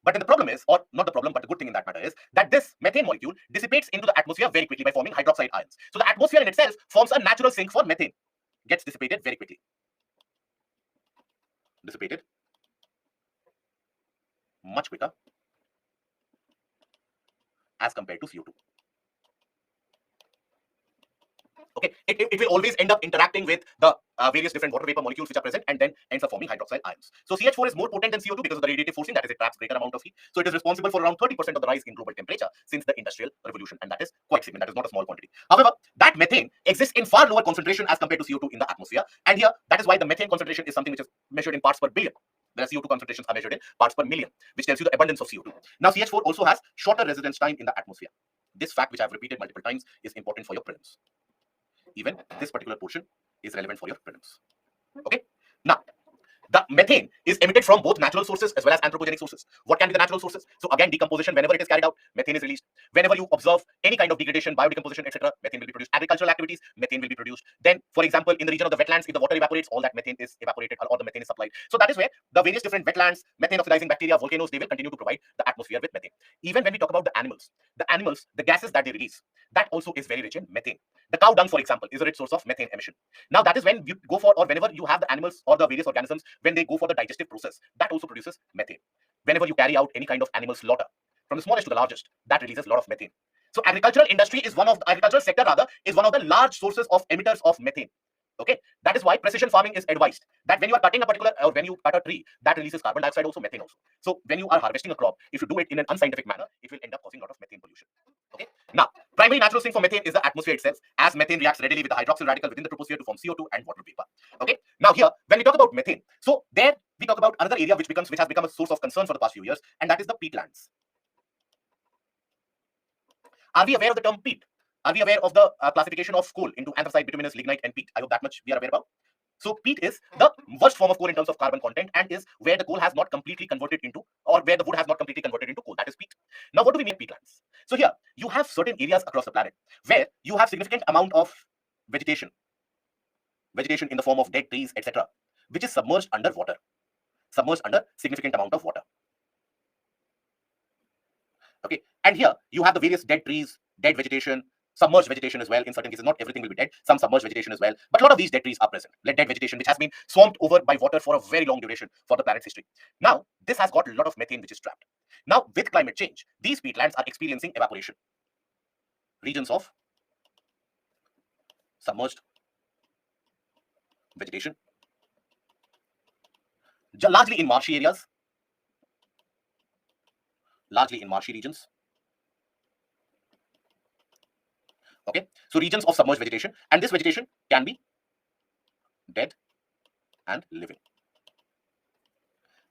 But then the problem is, or not the problem, but the good thing in that matter is that this methane molecule dissipates into the atmosphere very quickly by forming hydroxide ions. So the atmosphere in itself forms a natural sink for methane, gets dissipated very quickly. Dissipated much quicker as compared to CO2. Okay, it will always end up interacting with the various different water vapor molecules which are present and then ends up forming hydroxide ions. So CH4 is more potent than CO2 because of the radiative forcing, that is, it traps greater amount of heat. So it is responsible for around 30% of the rise in global temperature since the Industrial Revolution, and that is quite significant. That is not a small quantity. However, that methane exists in far lower concentration as compared to CO2 in the atmosphere, and here that is why the methane concentration is something which is measured in parts per billion. Whereas CO2 concentrations are measured in parts per million, which tells you the abundance of CO2. Now, CH4 also has shorter residence time in the atmosphere. This fact, which I have repeated multiple times, is important for your prelims. Even this particular portion is relevant for your prelims. Okay. Now, the methane is emitted from both natural sources as well as anthropogenic sources. What can be the natural sources? So again, decomposition, whenever it is carried out, methane is released. Whenever you observe any kind of degradation, biodecomposition, etc., methane will be produced. Agricultural activities, methane will be produced. Then, for example, in the region of the wetlands, if the water evaporates, all that methane is evaporated or the methane is supplied. So that is where the various different wetlands, methane oxidizing bacteria, volcanoes, they will continue to provide the atmosphere with methane. Even when we talk about the animals, the gases that they release, that also is very rich in methane. The cow dung, for example, is a rich source of methane emission. Now, that is when you go for, or whenever you have the animals or the various organisms, when they go for the digestive process, that also produces methane. Whenever you carry out any kind of animal slaughter, from the smallest to the largest, that releases a lot of methane. So agricultural industry is one of the agricultural sector rather is one of the large sources of emitters of methane. Okay, that is why precision farming is advised. That when you are cutting a particular, or when you cut a tree, that releases carbon dioxide, also methane also. So when you are harvesting a crop, if you do it in an unscientific manner, it will end up causing a lot of methane pollution. Okay. Now, primary natural sink for methane is the atmosphere itself, as methane reacts readily with the hydroxyl radical within the troposphere to form CO2 and water vapor. Okay. Now here, when we talk about methane, so there we talk about another area which has become a source of concern for the past few years, and that is the peatlands. Are we aware of the term peat? Are we aware of the classification of coal into anthracite, bituminous, lignite, and peat? I hope that much we are aware about. So peat is the worst form of coal in terms of carbon content and is where the coal has not completely converted into, or where the wood has not completely converted into coal. That is peat. Now, what do we mean peatlands? So here you have certain areas across the planet where you have significant amount of vegetation in the form of dead trees, etc., which is submerged under water, submerged under significant amount of water. Okay, and here you have the various dead trees, dead vegetation, submerged vegetation as well. In certain cases, not everything will be dead, some submerged vegetation as well, but a lot of these dead trees are present. Dead vegetation which has been swamped over by water for a very long duration for the planet's history. Now, this has got a lot of methane which is trapped. Now, with climate change, these peatlands are experiencing evaporation. Regions of submerged vegetation, largely in marshy areas, largely in marshy regions. Okay, so regions of submerged vegetation, and this vegetation can be dead and living.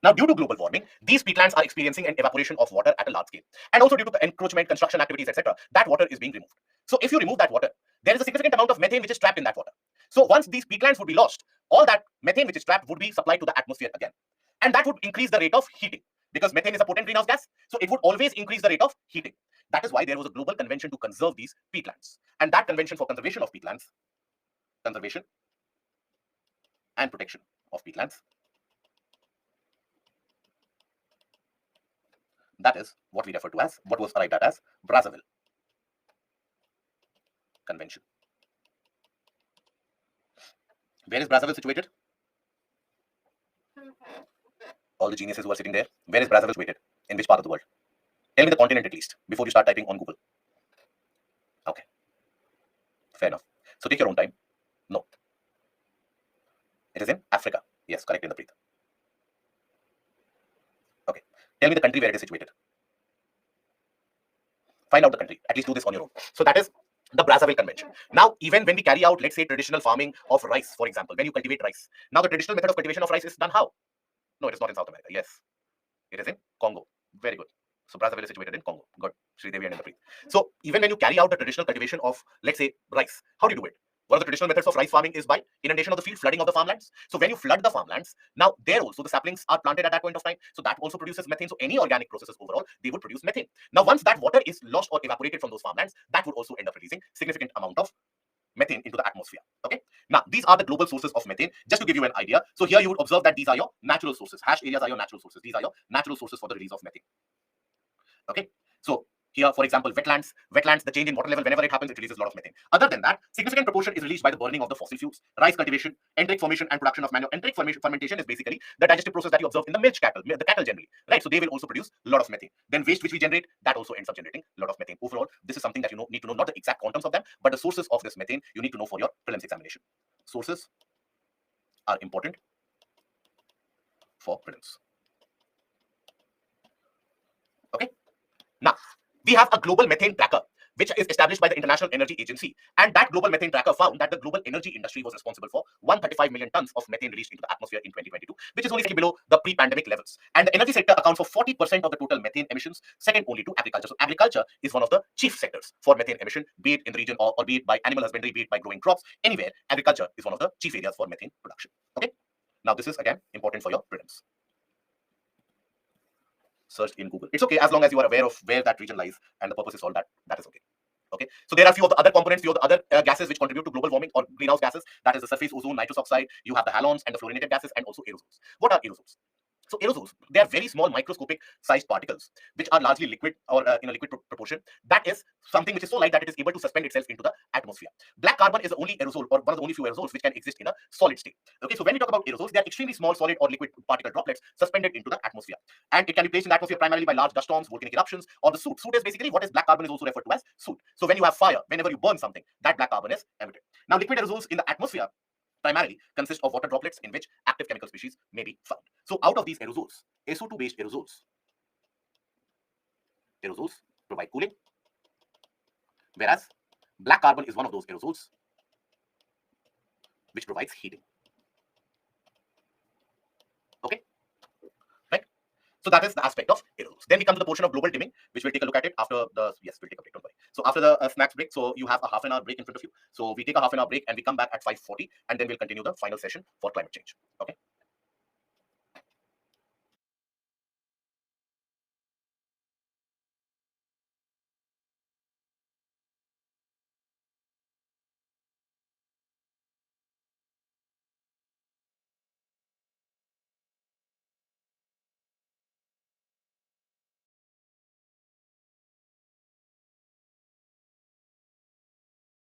Now, due to global warming, these peatlands are experiencing an evaporation of water at a large scale, and also due to the encroachment, construction activities, etc., that water is being removed. So if you remove that water, there is a significant amount of methane which is trapped in that water. So once these peatlands would be lost, all that methane which is trapped would be supplied to the atmosphere again, and that would increase the rate of heating, because methane is a potent greenhouse gas, so it would always increase the rate of heating. That is why there was a global convention to conserve these peatlands, and that convention for conservation of peatlands, conservation and protection of peatlands, that is what we refer to as, what was arrived at as Brazzaville Convention. Where is Brazzaville situated? All the geniuses who are sitting there, where is Brazzaville situated? In which part of the world? Tell me the continent at least before you start typing on Google. Okay, fair enough. So take your own time. No, it is in Africa. Yes, correct in the breath. Okay, tell me the country where it is situated. Find out the country. At least do this on your own. So that is the Brazzaville Convention. Now, even when we carry out, let's say, traditional farming of rice, for example, when you cultivate rice, now the traditional method of cultivation of rice is done how? No, it is not in South America. Yes, it is in Congo. Very good. So Brazzaville is situated in Congo. Good. Sridevi and Indrapreet. So even when you carry out the traditional cultivation of, let's say, rice, how do you do it? One of the traditional methods of rice farming is by inundation of the field, flooding of the farmlands. So when you flood the farmlands, now there also the saplings are planted at that point of time. So that also produces methane. So any organic processes overall, they would produce methane. Now once that water is lost or evaporated from those farmlands, that would also end up releasing significant amount of methane into the atmosphere. Okay. Now, these are the global sources of methane. Just to give you an idea. So here you would observe that these are your natural sources. Hash areas are your natural sources. These are your natural sources for the release of methane. Okay. So here, for example, wetlands, the change in water level, whenever it happens, it releases a lot of methane. Other than that, significant proportion is released by the burning of the fossil fuels, rice cultivation, enteric formation and production of manure. Enteric fermentation is basically the digestive process that you observe in the milch cattle, the cattle generally, right? So they will also produce a lot of methane. Then waste which we generate, that also ends up generating a lot of methane. Overall, this is something that you need to know, not the exact quantums of them, but the sources of this methane you need to know for your prelims examination. Sources are important for prelims. Okay. Now, we have a global methane tracker, which is established by the International Energy Agency. And that global methane tracker found that the global energy industry was responsible for 135 million tons of methane released into the atmosphere in 2022, which is only slightly below the pre-pandemic levels. And the energy sector accounts for 40% of the total methane emissions, second only to agriculture. So agriculture is one of the chief sectors for methane emission, be it in the region or be it by animal husbandry, be it by growing crops, anywhere. Agriculture is one of the chief areas for methane production. Okay. Now, this is again important for your prelims. Search in Google. It's okay as long as you are aware of where that region lies and the purpose is all that. That is okay. Okay. So there are a few of the other components, few of the other gases which contribute to global warming or greenhouse gases. That is the surface ozone, nitrous oxide. You have the halons and the fluorinated gases, and also aerosols. What are aerosols? So aerosols, they are very small microscopic sized particles which are largely liquid or in a liquid proportion. That is something which is so light that it is able to suspend itself into the atmosphere. Black carbon is the only aerosol or one of the only few aerosols which can exist in a solid state. Okay, so when we talk about aerosols, they are extremely small solid or liquid particle droplets suspended into the atmosphere, and it can be placed in the atmosphere primarily by large dust storms, volcanic eruptions, or the soot. Soot is basically what is black carbon is also referred to as soot. So when you have fire, whenever you burn something, that black carbon is emitted. Now, liquid aerosols in the atmosphere primarily consist of water droplets in which active chemical species may be found. So out of these aerosols, SO2-based aerosols provide cooling, whereas black carbon is one of those aerosols which provides heating. Okay, right? So that is the aspect of aerosols. Then we come to the portion of global dimming, which we'll take a look at it after the, yes, we'll take a break, don't worry. So after the snacks break, so you have a half an hour break in front of you. So we take a half an hour break and we come back at 5:40, and then we'll continue the final session for climate change. Okay.